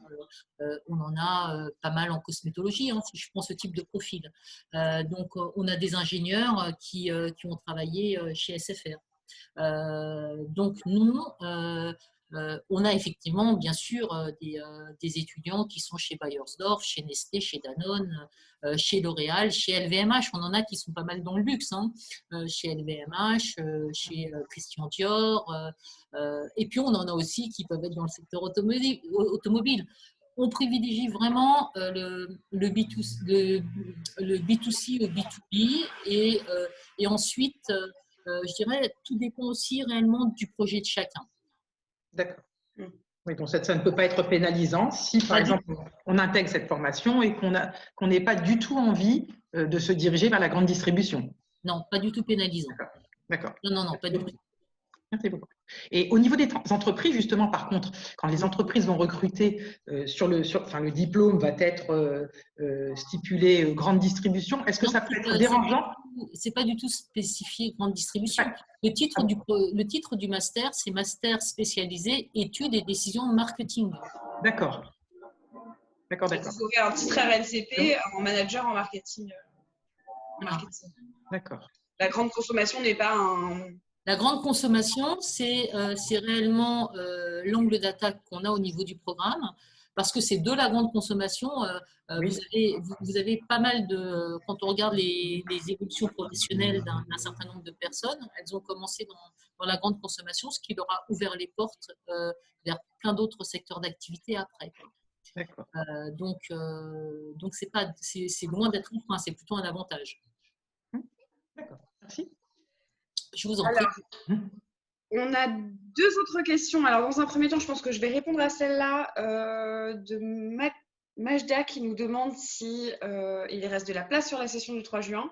Speaker 1: On en a pas mal en cosmétologie, si je prends ce type de profil. Donc, on a des ingénieurs qui ont travaillé chez SFR. Donc, nous, on a effectivement, bien sûr, des étudiants qui sont chez Beiersdorf, chez Nestlé, chez Danone, chez L'Oréal, chez LVMH. On en a qui sont pas mal dans le luxe, chez LVMH, chez Christian Dior. Et puis, on en a aussi qui peuvent être dans le secteur automobile. On privilégie vraiment le B2C au B2B et ensuite, je dirais, tout dépend aussi réellement du projet de chacun.
Speaker 4: D'accord. Oui, donc ça ne peut pas être pénalisant si, par exemple, on intègre cette formation et qu'on n'ait pas du tout envie de se diriger vers la grande distribution.
Speaker 1: Non, pas du tout pénalisant.
Speaker 4: D'accord.
Speaker 1: Non, pas du tout.
Speaker 4: Merci beaucoup. Et au niveau des entreprises, justement, par contre, quand les entreprises vont recruter, le diplôme va être stipulé grande distribution, est-ce que ça peut être dérangeant?
Speaker 1: C'est pas du tout spécifié grande distribution. Le titre du master, c'est master spécialisé études et décisions marketing.
Speaker 4: D'accord.
Speaker 2: Vous aurez un titre RNCP en manager en marketing.
Speaker 4: D'accord.
Speaker 2: La grande consommation n'est pas un…
Speaker 1: La grande consommation, c'est réellement l'angle d'attaque qu'on a au niveau du programme, parce que c'est de la grande consommation. Vous avez pas mal de… Quand on regarde les évolutions professionnelles d'un certain nombre de personnes, elles ont commencé dans la grande consommation, ce qui leur a ouvert les portes vers plein d'autres secteurs d'activité après.
Speaker 4: D'accord.
Speaker 1: Donc c'est loin d'être un frein, c'est plutôt un avantage.
Speaker 4: D'accord, merci.
Speaker 1: Je vous en prie.
Speaker 2: On a deux autres questions. Alors, dans un premier temps, je pense que je vais répondre à celle-là de Majda qui nous demande si il reste de la place sur la session du 3 juin.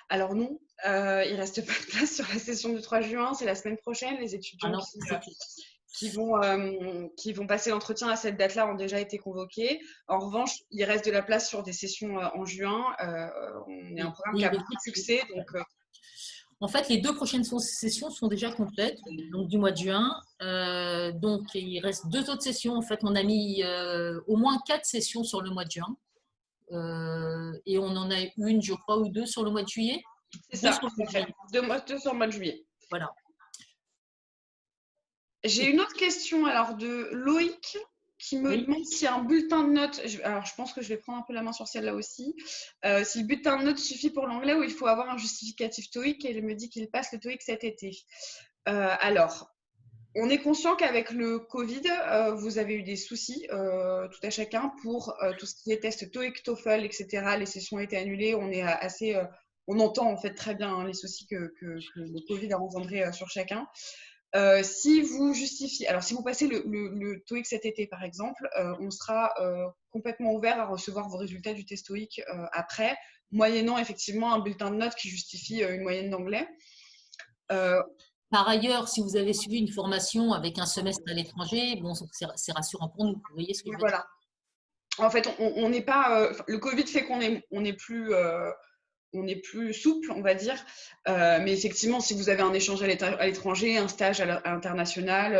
Speaker 2: Alors non, il ne reste pas de place sur la session du 3 juin. C'est la semaine prochaine. Les étudiants qui vont passer l'entretien à cette date-là ont déjà été convoqués. En revanche, il reste de la place sur des sessions en juin. On est un programme qui a beaucoup de succès. Donc,
Speaker 1: en fait, les 2 prochaines sessions sont déjà complètes, donc du mois de juin. Donc, il reste 2 autres sessions. En fait, on a mis au moins 4 sessions sur le mois de juin. Et on en a une, je crois, ou 2 sur le mois de juillet.
Speaker 2: C'est ça, 2 sur le mois de juillet.
Speaker 1: Voilà.
Speaker 2: J'ai une autre question alors de Loïc qui me demande s'il y a un bulletin de notes. Alors, je pense que je vais prendre un peu la main sur celle-là aussi. Si le bulletin de notes suffit pour l'anglais ou il faut avoir un justificatif TOEIC, et il me dit qu'il passe le TOEIC cet été. Alors, On est conscient qu'avec le Covid, vous avez eu des soucis, tout à chacun, pour tout ce qui est test TOEIC, TOEFL, etc. Les sessions ont été annulées. On est on entend en fait très bien hein, les soucis que le Covid a engendrés sur chacun. Si vous justifiez, alors si vous passez le TOEIC cet été par exemple, on sera complètement ouvert à recevoir vos résultats du test TOEIC après, moyennant effectivement un bulletin de notes qui justifie une moyenne d'anglais.
Speaker 1: Par ailleurs, si vous avez suivi une formation avec un semestre à l'étranger, bon, c'est rassurant pour nous. Vous voyez ce que je veux dire?
Speaker 2: Voilà. En fait, on n'est pas. Le Covid fait qu'on est plus souple, on va dire. Mais effectivement, si vous avez un échange à l'étranger, un stage à l'international,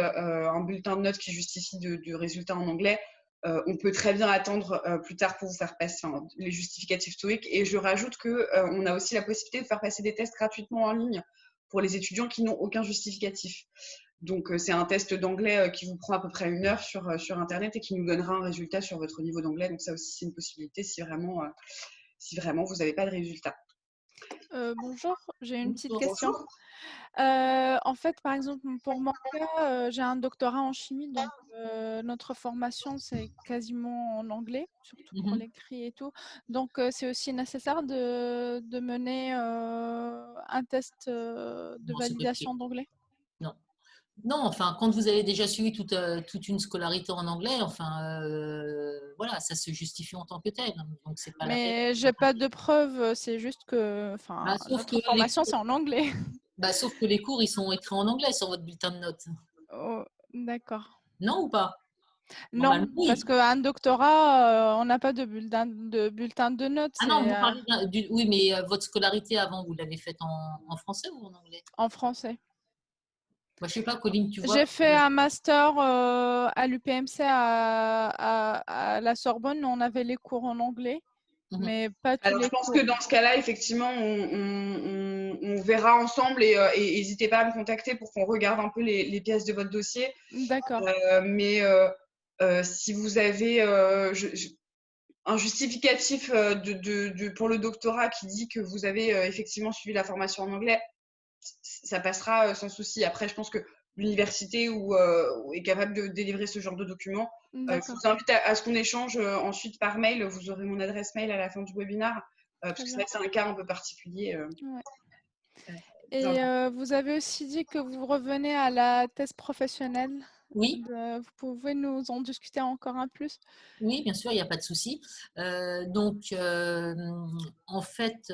Speaker 2: un bulletin de notes qui justifie de résultats en anglais, on peut très bien attendre plus tard pour vous faire passer les justificatifs TOEIC. Et je rajoute qu'on a aussi la possibilité de faire passer des tests gratuitement en ligne pour les étudiants qui n'ont aucun justificatif. Donc, c'est un test d'anglais qui vous prend à peu près 1 heure sur Internet et qui nous donnera un résultat sur votre niveau d'anglais. Donc, ça aussi, c'est une possibilité si vraiment vous n'avez pas de résultat.
Speaker 5: Bonjour, j'ai une petite
Speaker 2: Bonjour.
Speaker 5: question. En fait, par exemple, pour mon cas, j'ai un doctorat en chimie, donc notre formation, c'est quasiment en anglais, surtout pour l'écrit et tout. Donc, c'est aussi nécessaire de mener un test de validation d'anglais?
Speaker 1: Non. Non, enfin, quand vous avez déjà suivi toute une scolarité en anglais, enfin, voilà, ça se justifie en tant que tel. Donc, c'est pas la peine.
Speaker 5: Mais j'ai pas de preuves, c'est juste que notre formation, c'est en anglais.
Speaker 1: Sauf que les cours, ils sont écrits en anglais sur votre bulletin de notes.
Speaker 5: Oh, d'accord.
Speaker 1: Non ou pas?
Speaker 5: Non, parce qu'un doctorat, on n'a pas de bulletin de notes.
Speaker 1: Ah non, vous parlez oui, mais votre scolarité avant, vous l'avez faite en français ou en anglais?
Speaker 5: En français.
Speaker 1: Moi, je sais pas, Colline, tu vois.
Speaker 5: J'ai fait un master à l'UPMC à la Sorbonne. On avait les cours en anglais, mais pas tous les cours.
Speaker 2: Je pense que dans ce cas-là, effectivement, on verra ensemble et n'hésitez pas à me contacter pour qu'on regarde un peu les pièces de votre dossier.
Speaker 5: D'accord.
Speaker 2: Mais si vous avez un justificatif pour le doctorat qui dit que vous avez effectivement suivi la formation en anglais, ça passera sans souci. Après, je pense que l'université est capable de délivrer ce genre de documents. Je vous invite à ce qu'on échange ensuite par mail. Vous aurez mon adresse mail à la fin du webinaire, parce que c'est un cas un peu particulier.
Speaker 5: Ouais. Et vous avez aussi dit que vous revenez à la thèse professionnelle.
Speaker 1: Oui.
Speaker 5: Vous pouvez nous en discuter encore un plus?
Speaker 1: Oui, bien sûr, il n'y a pas de souci. Donc, en fait,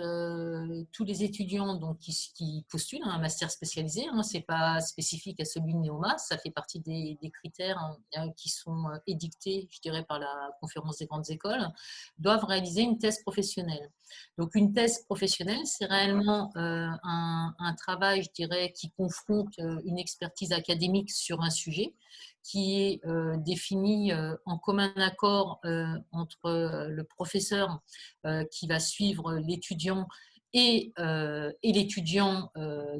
Speaker 1: tous les étudiants donc, qui postulent à un master spécialisé, ce n'est pas spécifique à celui de Neoma, ça fait partie des critères qui sont édictés, je dirais, par la Conférence des grandes écoles, doivent réaliser une thèse professionnelle. Donc, une thèse professionnelle, c'est réellement un travail, je dirais, qui confronte une expertise académique sur un sujet, qui est défini en commun accord entre le professeur qui va suivre l'étudiant et l'étudiant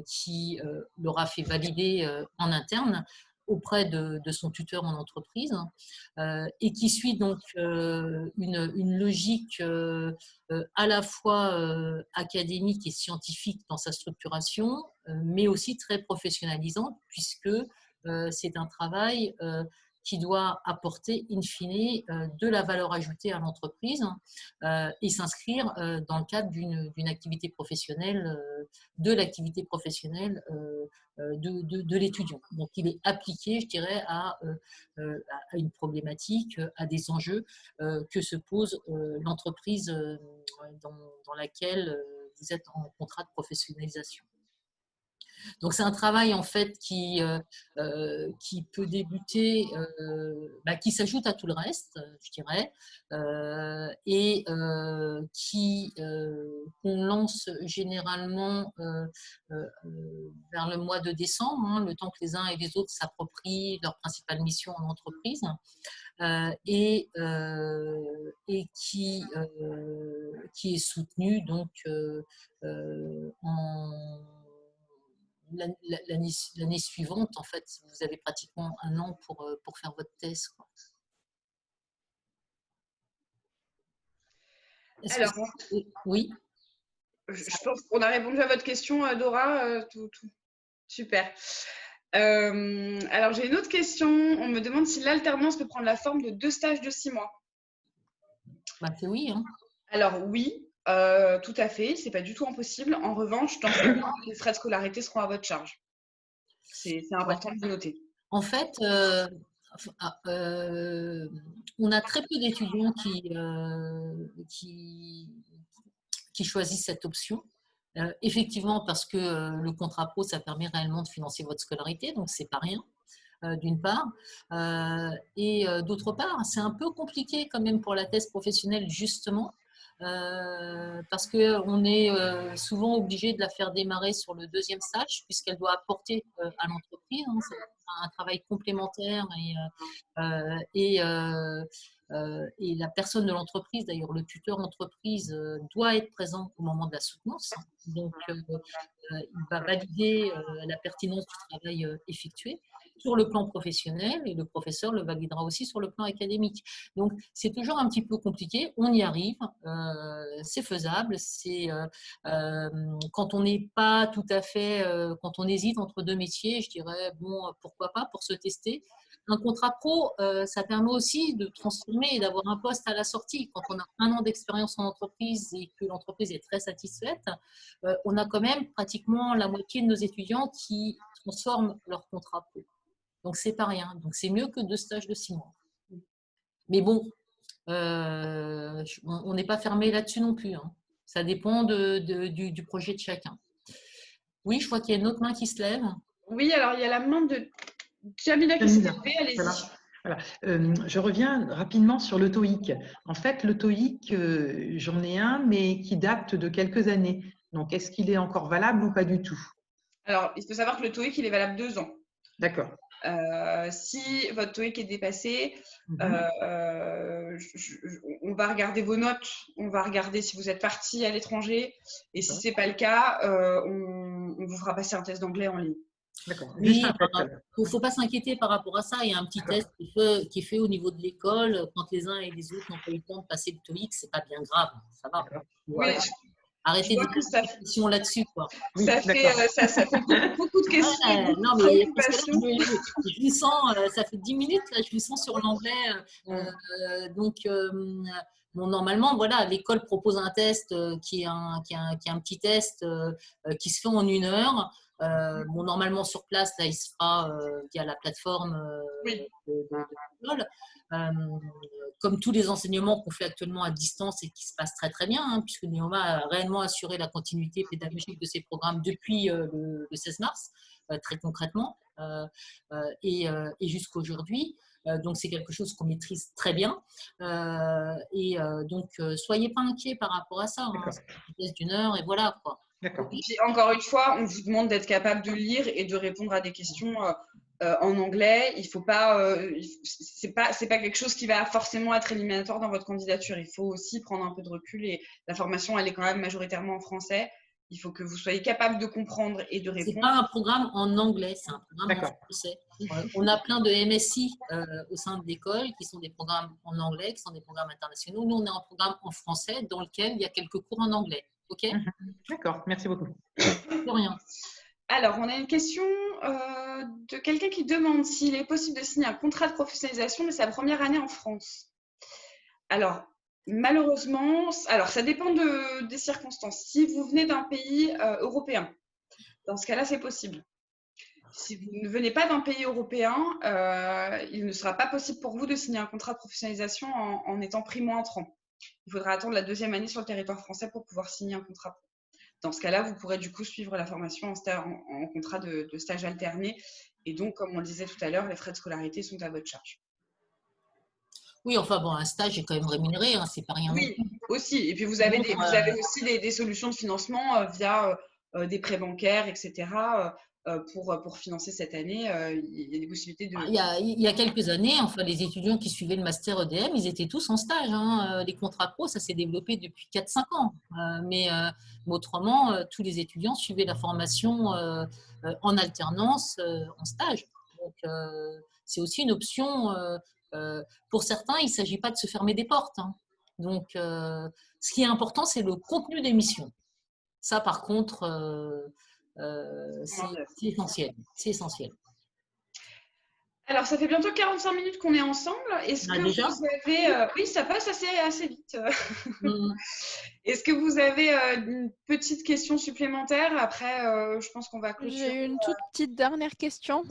Speaker 1: qui l'aura fait valider en interne auprès de son tuteur en entreprise et qui suit donc une logique à la fois académique et scientifique dans sa structuration, mais aussi très professionnalisante puisque c'est un travail qui doit apporter in fine de la valeur ajoutée à l'entreprise et s'inscrire dans le cadre d'une activité professionnelle, de l'activité professionnelle de l'étudiant. Donc, il est appliqué, je dirais, à une problématique, à des enjeux que se pose l'entreprise dans laquelle vous êtes en contrat de professionnalisation. Donc, c'est un travail en fait qui peut débuter, qui s'ajoute à tout le reste, je dirais, et qu'on lance généralement vers le mois de décembre, le temps que les uns et les autres s'approprient leur principale mission en entreprise, et qui est soutenu donc l'année suivante, en fait, vous avez pratiquement 1 an pour faire votre thèse. Quoi.
Speaker 2: Alors,
Speaker 1: oui.
Speaker 2: Je pense qu'on a répondu à votre question, Dora. Super. Alors, j'ai une autre question. On me demande si l'alternance peut prendre la forme de 2 stages de 6 mois.
Speaker 1: Bah, c'est oui. Hein.
Speaker 2: Alors, oui, tout à fait. C'est pas du tout impossible. En revanche, dans ce cas-là, les frais de scolarité seront à votre charge. C'est important de le noter.
Speaker 1: En fait, on a très peu d'étudiants qui choisissent cette option. Effectivement, parce que le contrat pro, ça permet réellement de financer votre scolarité, donc c'est pas rien, d'une part. Et d'autre part, c'est un peu compliqué quand même pour la thèse professionnelle, justement, parce qu'on est souvent obligé de la faire démarrer sur le 2e stage, puisqu'elle doit apporter à l'entreprise. Hein, c'est un travail complémentaire et la personne de l'entreprise, d'ailleurs le tuteur entreprise, doit être présent au moment de la soutenance. Donc, il va valider la pertinence du travail effectué sur le plan professionnel et le professeur le validera aussi sur le plan académique. Donc, c'est toujours un petit peu compliqué. On y arrive, c'est faisable. Quand on n'est pas tout à fait, quand on hésite entre 2 métiers, je dirais, bon, pourquoi pas pour se tester. Un contrat pro, ça permet aussi de transformer et d'avoir un poste à la sortie. Quand on a 1 an d'expérience en entreprise et que l'entreprise est très satisfaite, on a quand même pratiquement la moitié de nos étudiants qui transforment leur contrat pro. Donc, c'est pas rien. Donc, c'est mieux que 2 stages de 6 mois. Mais bon, on n'est pas fermé là-dessus non plus. Hein. Ça dépend du projet de chacun. Oui, je crois qu'il y a une autre main qui se lève.
Speaker 2: Oui, alors il y a la main de Jamila qui s'est levée. Allez-y.
Speaker 4: Voilà. Je reviens rapidement sur le TOEIC. En fait, le TOEIC, j'en ai un, mais qui date de quelques années. Donc, est-ce qu'il est encore valable ou pas du tout?
Speaker 2: Alors, il faut savoir que le TOEIC, il est valable 2 ans.
Speaker 4: D'accord.
Speaker 2: Si votre TOEIC est dépassé, on va regarder vos notes, on va regarder si vous êtes parti à l'étranger, et si ce n'est pas le cas, on vous fera passer un test d'anglais en ligne.
Speaker 4: D'accord.
Speaker 1: Oui, il ne faut pas s'inquiéter par rapport à ça. Il y a un petit test qui est fait au niveau de l'école. Quand les uns et les autres n'ont pas eu le temps de passer le TOEIC, ce n'est pas bien grave. Ça va.
Speaker 2: Oui,
Speaker 1: arrêtez de poser des questions là-dessus.
Speaker 2: Oui, ça fait beaucoup de questions.
Speaker 1: Ouais, non, mais parce que là, je vous sens, ça fait 10 minutes, là, je vous sens sur l'anglais. Donc, bon, normalement, voilà, l'école propose un test qui est un petit test qui se fait en 1 heure. Bon, normalement, sur place, là, il se fera via la plateforme de l'école. Comme tous les enseignements qu'on fait actuellement à distance et qui se passent très très bien, hein, puisque Neoma a réellement assuré la continuité pédagogique de ses programmes depuis le 16 mars, très concrètement, et jusqu'à aujourd'hui. Donc, c'est quelque chose qu'on maîtrise très bien. Donc, soyez pas inquiets par rapport à ça. Hein. C'est une vitesse d'1 heure et voilà, quoi.
Speaker 2: D'accord. Et puis, encore une fois, on vous demande d'être capable de lire et de répondre à des questions en anglais. Il faut pas, c'est pas quelque chose qui va forcément être éliminatoire dans votre candidature. Il faut aussi prendre un peu de recul et la formation, elle est quand même majoritairement en français. Il faut que vous soyez capable de comprendre et de répondre.
Speaker 1: C'est pas un programme en anglais, c'est un programme en français. On a plein de MSI au sein de l'école qui sont des programmes en anglais, qui sont des programmes internationaux. Nous, on est en programme en français dans lequel il y a quelques cours en anglais. OK ?
Speaker 4: D'accord, merci beaucoup.
Speaker 1: De rien.
Speaker 2: Alors, on a une question de quelqu'un qui demande s'il est possible de signer un contrat de professionnalisation de sa première année en France. Alors, malheureusement, ça dépend des circonstances. Si vous venez d'un pays européen, dans ce cas-là, c'est possible. Si vous ne venez pas d'un pays européen, il ne sera pas possible pour vous de signer un contrat de professionnalisation en étant primo-entrant. Il faudra attendre la 2e année sur le territoire français pour pouvoir signer un contrat. Dans ce cas-là, vous pourrez du coup suivre la formation en contrat de stage alterné. Et donc, comme on le disait tout à l'heure, les frais de scolarité sont à votre charge.
Speaker 1: Oui, enfin bon, un stage est quand même rémunéré, hein, c'est pas rien.
Speaker 2: Oui, aussi. Et puis vous avez aussi des solutions de financement via des prêts bancaires, etc. Pour financer cette année. Il y a des possibilités de…
Speaker 1: Il y a quelques années, enfin, les étudiants qui suivaient le master EDM, ils étaient tous en stage. Hein. Les contrats pro, ça s'est développé depuis 4-5 ans. Mais autrement, tous les étudiants suivaient la formation en alternance, en stage. Donc, c'est aussi une option… pour certains, il ne s'agit pas de se fermer des portes. Hein. Donc, ce qui est important, c'est le contenu des missions. Ça, par contre, c'est essentiel. C'est essentiel.
Speaker 2: Alors, ça fait bientôt 45 minutes qu'on est ensemble. Est-ce que
Speaker 1: Déjà
Speaker 2: vous avez… oui, ça passe assez vite.
Speaker 1: Mhm.
Speaker 2: Est-ce que vous avez une petite question supplémentaire? Après, je pense qu'on va clôturer.
Speaker 5: J'ai une toute petite dernière question.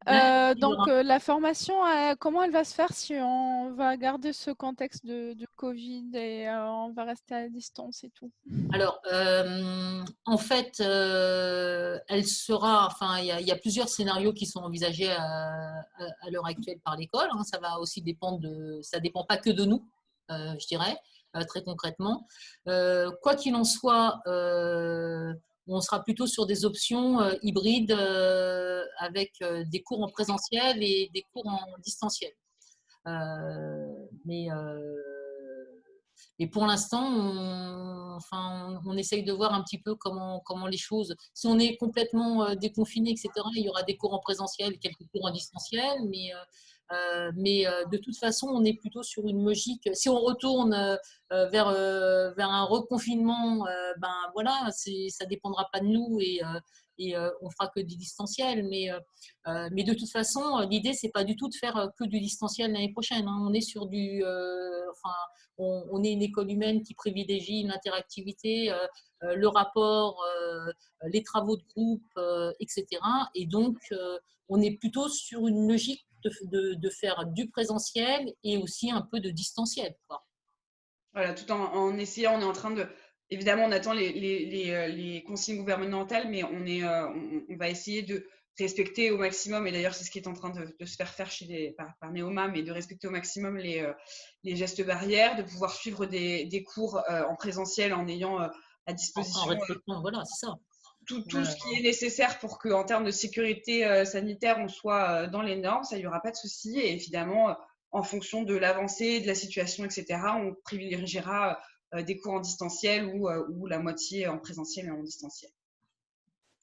Speaker 1: Ouais,
Speaker 5: Donc, la formation, comment elle va se faire si on va garder ce contexte de Covid et on va rester à distance et tout?
Speaker 1: Alors, en fait, elle sera, enfin, il y a plusieurs scénarios qui sont envisagés à l'heure actuelle par l'école, hein. Ça va aussi dépendre ça dépend pas que de nous, je dirais, très concrètement. Quoi qu'il en soit, on sera plutôt sur des options hybrides avec des cours en présentiel et des cours en distanciel. Mais et pour l'instant, on essaye de voir un petit peu comment les choses. Si on est complètement déconfiné, etc., il y aura des cours en présentiel, quelques cours en distanciel, mais de toute façon, on est plutôt sur une logique. Si on retourne vers un reconfinement, ben voilà, ça dépendra pas de nous et on fera que du distanciel. Mais de toute façon, l'idée c'est pas du tout de faire que du distanciel l'année prochaine, hein. On est sur on est une école humaine qui privilégie l'interactivité, le rapport, les travaux de groupe, etc. Et donc, on est plutôt sur une logique de faire du présentiel et aussi un peu de distanciel, quoi.
Speaker 2: Voilà, tout en essayant, on est en train de… Évidemment, on attend les consignes gouvernementales, mais on va essayer de respecter au maximum, et d'ailleurs, c'est ce qui est en train de se faire par Neoma, mais de respecter au maximum les gestes barrières, de pouvoir suivre des cours en présentiel en ayant à disposition
Speaker 1: Voilà, c'est ça.
Speaker 2: tout ce qui est nécessaire pour qu'en termes de sécurité sanitaire, on soit dans les normes. Ça, il n'y aura pas de souci. Et évidemment, en fonction de l'avancée, de la situation, etc., on privilégiera des cours en distanciel ou la moitié en présentiel et en distanciel.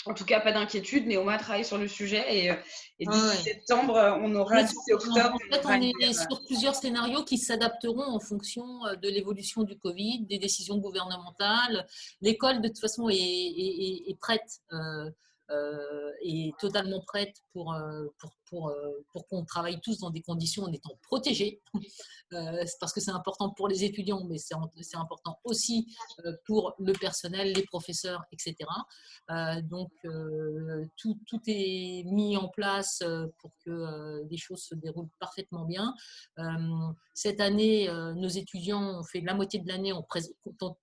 Speaker 2: En tout cas, pas d'inquiétude. Neoma travaille sur le sujet et d'ici septembre, on aura d'ici octobre.
Speaker 1: En fait, on est sur plusieurs scénarios qui s'adapteront en fonction de l'évolution du Covid, des décisions gouvernementales. L'école, de toute façon, est prête, est totalement prête pour qu'on travaille tous dans des conditions en étant protégés. Parce que c'est important pour les étudiants, mais c'est important aussi pour le personnel, les professeurs, etc. Donc, tout est mis en place pour que les choses se déroulent parfaitement bien. Cette année, nos étudiants ont fait la moitié de l'année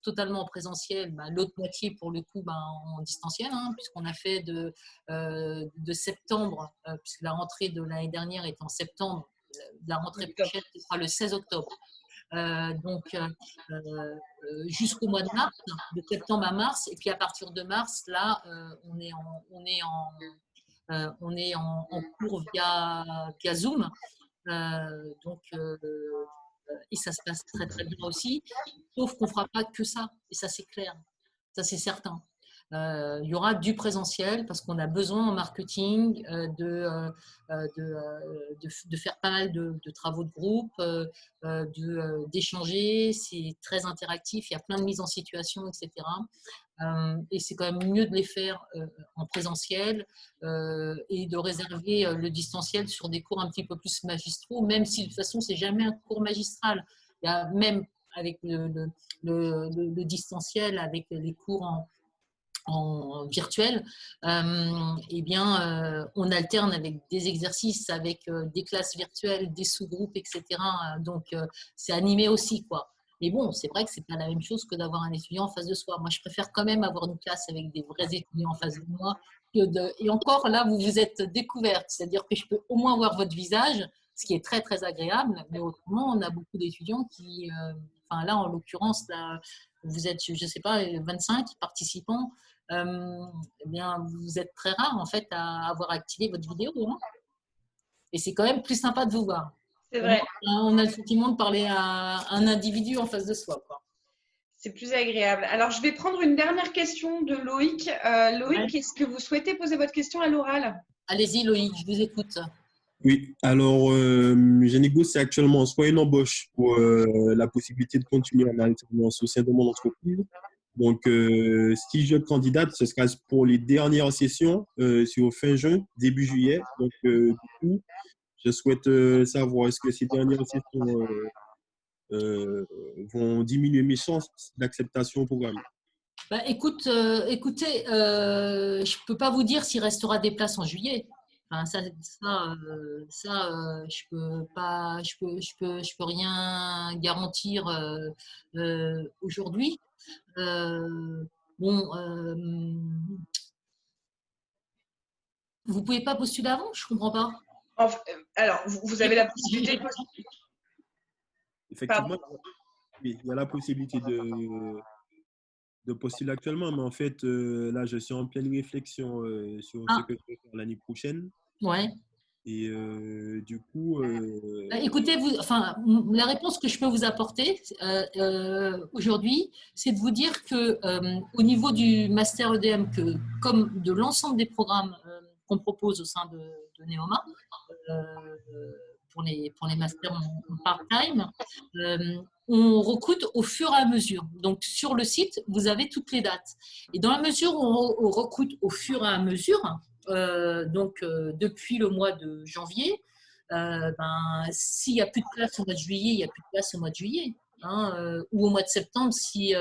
Speaker 1: totalement en présentiel, l'autre moitié, pour le coup, en distanciel, hein, puisqu'on a fait de septembre, puisque la rentrée de l'année dernière est en septembre, la rentrée prochaine, ce sera le 16 octobre. Donc, jusqu'au mois de mars, de septembre à mars, et puis à partir de mars, là, on est en cours via Zoom. Donc, et ça se passe très très bien aussi, sauf qu'on ne fera pas que ça, et ça c'est clair, ça c'est certain. Il y aura du présentiel parce qu'on a besoin en marketing de faire pas mal de travaux de groupe, d'échanger. C'est très interactif, il y a plein de mises en situation, etc. Et c'est quand même mieux de les faire en présentiel et de réserver le distanciel sur des cours un petit peu plus magistraux, même si de toute façon, c'est jamais un cours magistral. Il y a même avec le distanciel, avec les cours en virtuel, eh bien, on alterne avec des exercices, avec des classes virtuelles, des sous-groupes, etc. Donc, c'est animé aussi, quoi. Mais bon, c'est vrai que c'est pas la même chose que d'avoir un étudiant en face de soi. Moi, je préfère quand même avoir une classe avec des vrais étudiants en face de moi. Et encore, là, vous vous êtes découverte. C'est-à-dire que je peux au moins voir votre visage, ce qui est très, très agréable. Mais autrement, on a beaucoup d'étudiants qui… enfin, là, en l'occurrence, là, vous êtes, je ne sais pas, 25 participants. Eh bien, vous êtes très rare en fait à avoir activé votre vidéo, hein, et c'est quand même plus sympa de vous voir.
Speaker 2: C'est vrai.
Speaker 1: On a le sentiment de parler à un individu en face de soi, quoi.
Speaker 2: C'est plus agréable. Alors, je vais prendre une dernière question de Loïc. Loïc, est-ce que vous souhaitez poser votre question à l'oral?
Speaker 1: Allez-y, Loïc, je vous écoute.
Speaker 6: Oui, alors je négocie actuellement soit une embauche pour la possibilité de continuer en alternance au sein de mon entreprise. Donc, si je candidate, ce sera pour les dernières sessions, c'est au fin juin, début juillet. Donc, du coup, Je souhaite savoir est-ce que ces dernières sessions vont diminuer mes chances d'acceptation au programme.
Speaker 1: Bah, écoutez, je ne peux pas vous dire s'il restera des places en juillet. Enfin, je peux pas, je peux rien garantir aujourd'hui. Bon, vous pouvez pas postuler avant? Je comprends pas.
Speaker 2: Alors, vous avez la possibilité de postuler.
Speaker 6: Effectivement, oui, il y a la possibilité de postuler actuellement, mais en fait, là, je suis en pleine réflexion sur ce que je vais faire l'année prochaine.
Speaker 1: Ouais.
Speaker 6: Et du coup…
Speaker 1: Écoutez, la réponse que je peux vous apporter aujourd'hui, c'est de vous dire que au niveau du Master EDM, comme de l'ensemble des programmes qu'on propose au sein de Neoma, pour les masters en part-time, on recrute au fur et à mesure. Donc, sur le site, vous avez toutes les dates. Et dans la mesure où on recrute au fur et à mesure, depuis le mois de janvier, s'il n'y a plus de place au mois de juillet, il n'y a plus de place au mois de juillet. Ou au mois de septembre, si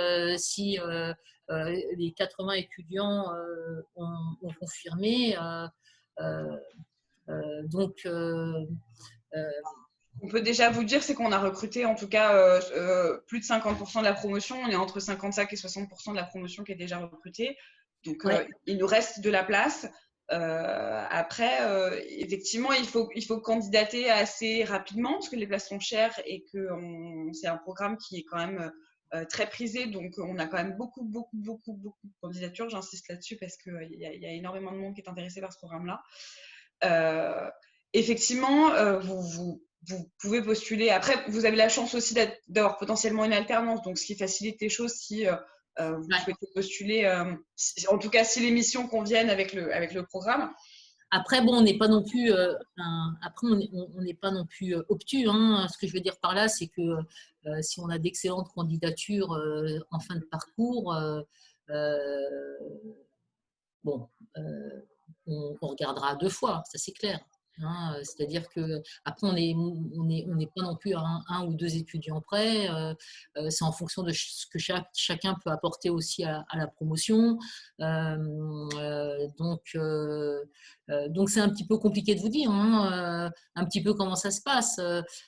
Speaker 1: les 80 étudiants ont confirmé.
Speaker 2: On peut déjà vous dire, c'est qu'on a recruté en tout cas plus de 50% de la promotion. On est entre 55 et 60% de la promotion qui est déjà recrutée. Donc, il nous reste de la place. Après, effectivement, il faut candidater assez rapidement parce que les places sont chères et que c'est un programme qui est quand même très prisé. Donc, on a quand même beaucoup de candidatures. J'insiste là-dessus parce qu'il y a énormément de monde qui est intéressé par ce programme-là. Effectivement, vous pouvez postuler. Après, vous avez la chance aussi d'avoir potentiellement une alternance, donc ce qui facilite les choses si vous souhaitez postuler, en tout cas si les missions conviennent avec le programme.
Speaker 1: Après, bon, on n'est pas non plus, on n'est pas non plus obtus. Ce que je veux dire par là, c'est que si on a d'excellentes candidatures en fin de parcours, on regardera 2 fois, ça c'est clair. C'est-à-dire que après on n'est pas non plus à un ou 2 étudiants près. C'est en fonction de ce que chacun peut apporter aussi à la promotion. Donc c'est un petit peu compliqué de vous dire un petit peu comment ça se passe.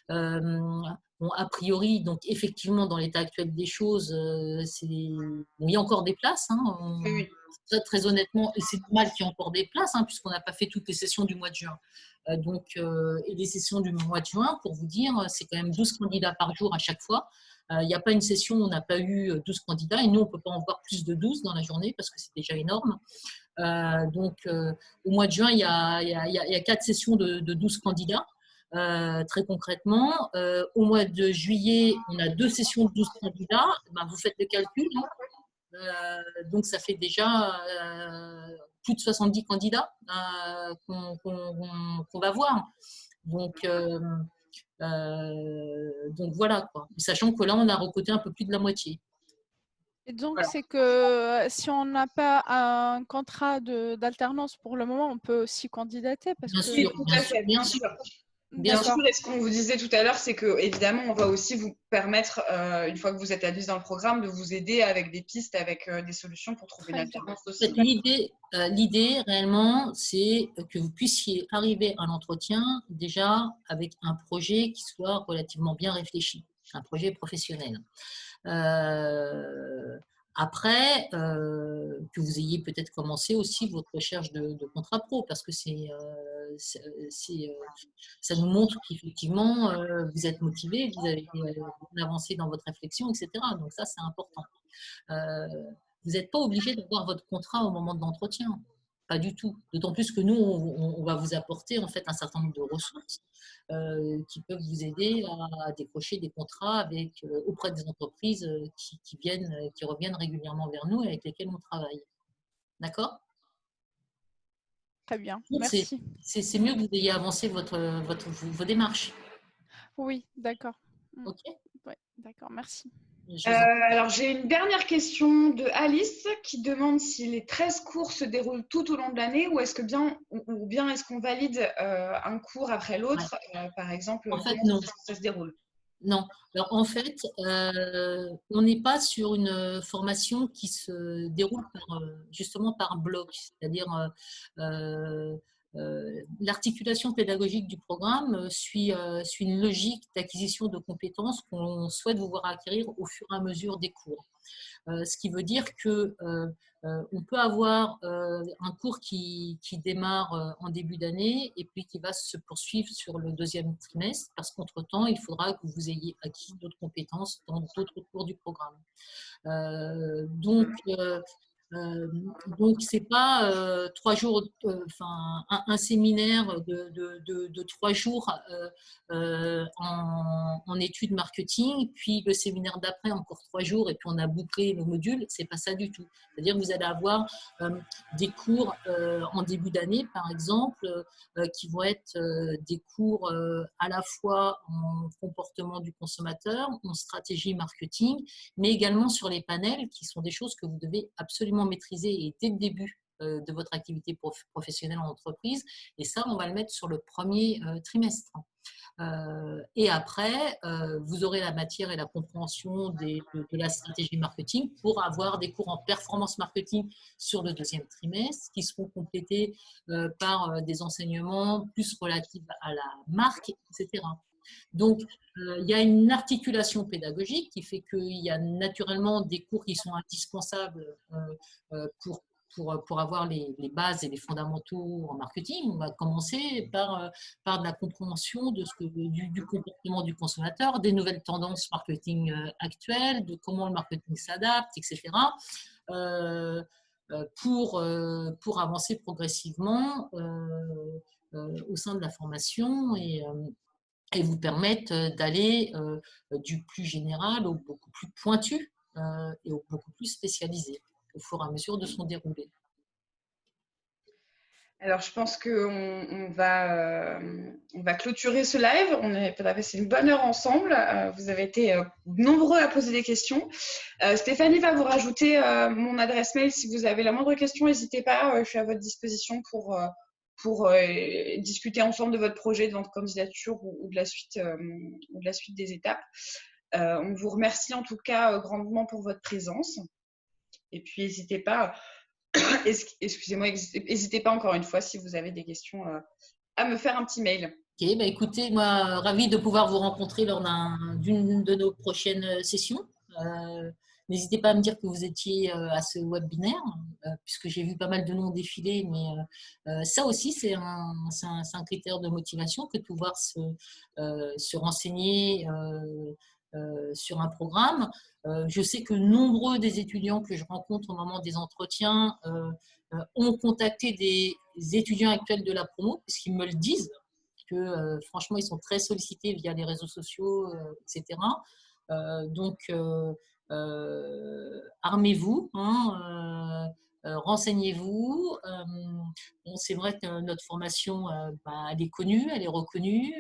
Speaker 1: A priori, donc effectivement, dans l'état actuel des choses, il y a encore des places.
Speaker 2: Oui.
Speaker 1: Très honnêtement, et c'est normal qu'il y ait encore des places, puisqu'on n'a pas fait toutes les sessions du mois de juin. Et les sessions du mois de juin, pour vous dire, c'est quand même 12 candidats par jour à chaque fois. Il n'y a pas une session où on n'a pas eu 12 candidats, et nous, on ne peut pas en voir plus de 12 dans la journée, parce que c'est déjà énorme. Au mois de juin, il y a 4 sessions de 12 candidats. Très concrètement, au mois de juillet, on a 2 sessions de 12 candidats. Vous faites le calcul. Donc, ça fait déjà plus de 70 candidats qu'on va voir. Donc voilà, quoi. Sachant que là, on a recruté un peu plus de la moitié.
Speaker 5: Et donc, c'est que si on n'a pas un contrat d'alternance pour le moment, on peut aussi candidater
Speaker 2: bien sûr. Bien sûr, et ce qu'on vous disait tout à l'heure, c'est que évidemment, on va aussi vous permettre, une fois que vous êtes admis dans le programme, de vous aider avec des pistes, avec des solutions pour trouver une alternance aussi.
Speaker 1: L'idée réellement, c'est que vous puissiez arriver à l'entretien déjà avec un projet qui soit relativement bien réfléchi, un projet professionnel. Après, que vous ayez peut-être commencé aussi votre recherche de contrat pro, parce que ça nous montre qu'effectivement, vous êtes motivé, vous avez avancé dans votre réflexion, etc. Donc ça, c'est important. Vous n'êtes pas obligé d'avoir votre contrat au moment de l'entretien. Pas du tout. D'autant plus que nous, on va vous apporter en fait un certain nombre de ressources qui peuvent vous aider à décrocher des contrats auprès des entreprises qui reviennent régulièrement vers nous et avec lesquelles on travaille. D'accord ?
Speaker 5: Très bien, merci.
Speaker 1: C'est mieux que vous ayez avancé vos démarches.
Speaker 5: Oui, d'accord.
Speaker 1: Ok.
Speaker 5: Oui, d'accord, merci.
Speaker 2: Alors, j'ai une dernière question de Alice qui demande si les 13 cours se déroulent tout au long de l'année ou bien est-ce qu'on valide un cours après l'autre, par exemple,
Speaker 1: en fait,
Speaker 2: comment
Speaker 1: non.
Speaker 2: ça se déroule?
Speaker 1: Non. Alors, en fait, on n'est pas sur une formation qui se déroule justement par bloc, c'est-à-dire l'articulation pédagogique du programme suit une logique d'acquisition de compétences qu'on souhaite vous voir acquérir au fur et à mesure des cours. Ce qui veut dire que on peut avoir un cours qui démarre en début d'année et puis qui va se poursuivre sur le deuxième trimestre parce qu'entre-temps, il faudra que vous ayez acquis d'autres compétences dans d'autres cours du programme. Donc, c'est pas 3 jours, un séminaire de 3 jours en études marketing, puis le séminaire d'après encore 3 jours, et puis on a bouclé le module. C'est pas ça du tout. C'est-à-dire que vous allez avoir des cours en début d'année, par exemple, qui vont être des cours à la fois en comportement du consommateur, en stratégie marketing, mais également sur les panels, qui sont des choses que vous devez absolument maîtriser et dès le début de votre activité professionnelle en entreprise. Et ça, on va le mettre sur le premier trimestre. Et après, vous aurez la matière et la compréhension de la stratégie marketing pour avoir des cours en performance marketing sur le deuxième trimestre qui seront complétés par des enseignements plus relatifs à la marque, etc. Donc, il y a une articulation pédagogique qui fait qu'il y a naturellement des cours qui sont indispensables pour avoir les bases et les fondamentaux en marketing. On va commencer par de la compréhension du comportement du consommateur, des nouvelles tendances marketing actuelles, de comment le marketing s'adapte, etc. Pour avancer progressivement au sein de la formation et vous permettre d'aller du plus général au beaucoup plus pointu et au beaucoup plus spécialisé au fur et à mesure de son déroulé.
Speaker 2: Alors, je pense qu'on va clôturer ce live. On a passé une bonne heure ensemble. Vous avez été nombreux à poser des questions. Stéphanie va vous rajouter mon adresse mail. Si vous avez la moindre question, n'hésitez pas. Je suis à votre disposition pour discuter ensemble de votre projet, de votre candidature ou de la suite des étapes. On vous remercie en tout cas grandement pour votre présence. Et puis, n'hésitez pas, excusez-moi, n'hésitez pas encore une fois si vous avez des questions à me faire un petit mail.
Speaker 1: Ok, bah écoutez, moi, ravie de pouvoir vous rencontrer lors d'une de nos prochaines sessions. N'hésitez pas à me dire que vous étiez à ce webinaire, puisque j'ai vu pas mal de noms défiler, mais ça aussi, c'est un critère de motivation que de pouvoir se renseigner sur un programme. Je sais que nombreux des étudiants que je rencontre au moment des entretiens ont contacté des étudiants actuels de la promo, puisqu'ils me le disent, que franchement, ils sont très sollicités via les réseaux sociaux, etc. Donc, armez-vous, hein, renseignez-vous. Bon, c'est vrai que notre formation, elle est connue, elle est reconnue,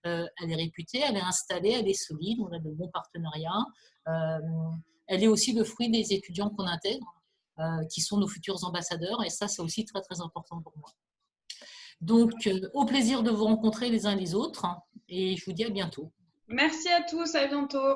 Speaker 1: elle est réputée, elle est installée, elle est solide, on a de bons partenariats. Elle est aussi le fruit des étudiants qu'on intègre, qui sont nos futurs ambassadeurs, et ça, c'est aussi très, très important pour moi. Donc, au plaisir de vous rencontrer les uns les autres, et je vous dis à bientôt.
Speaker 2: Merci à tous, à bientôt.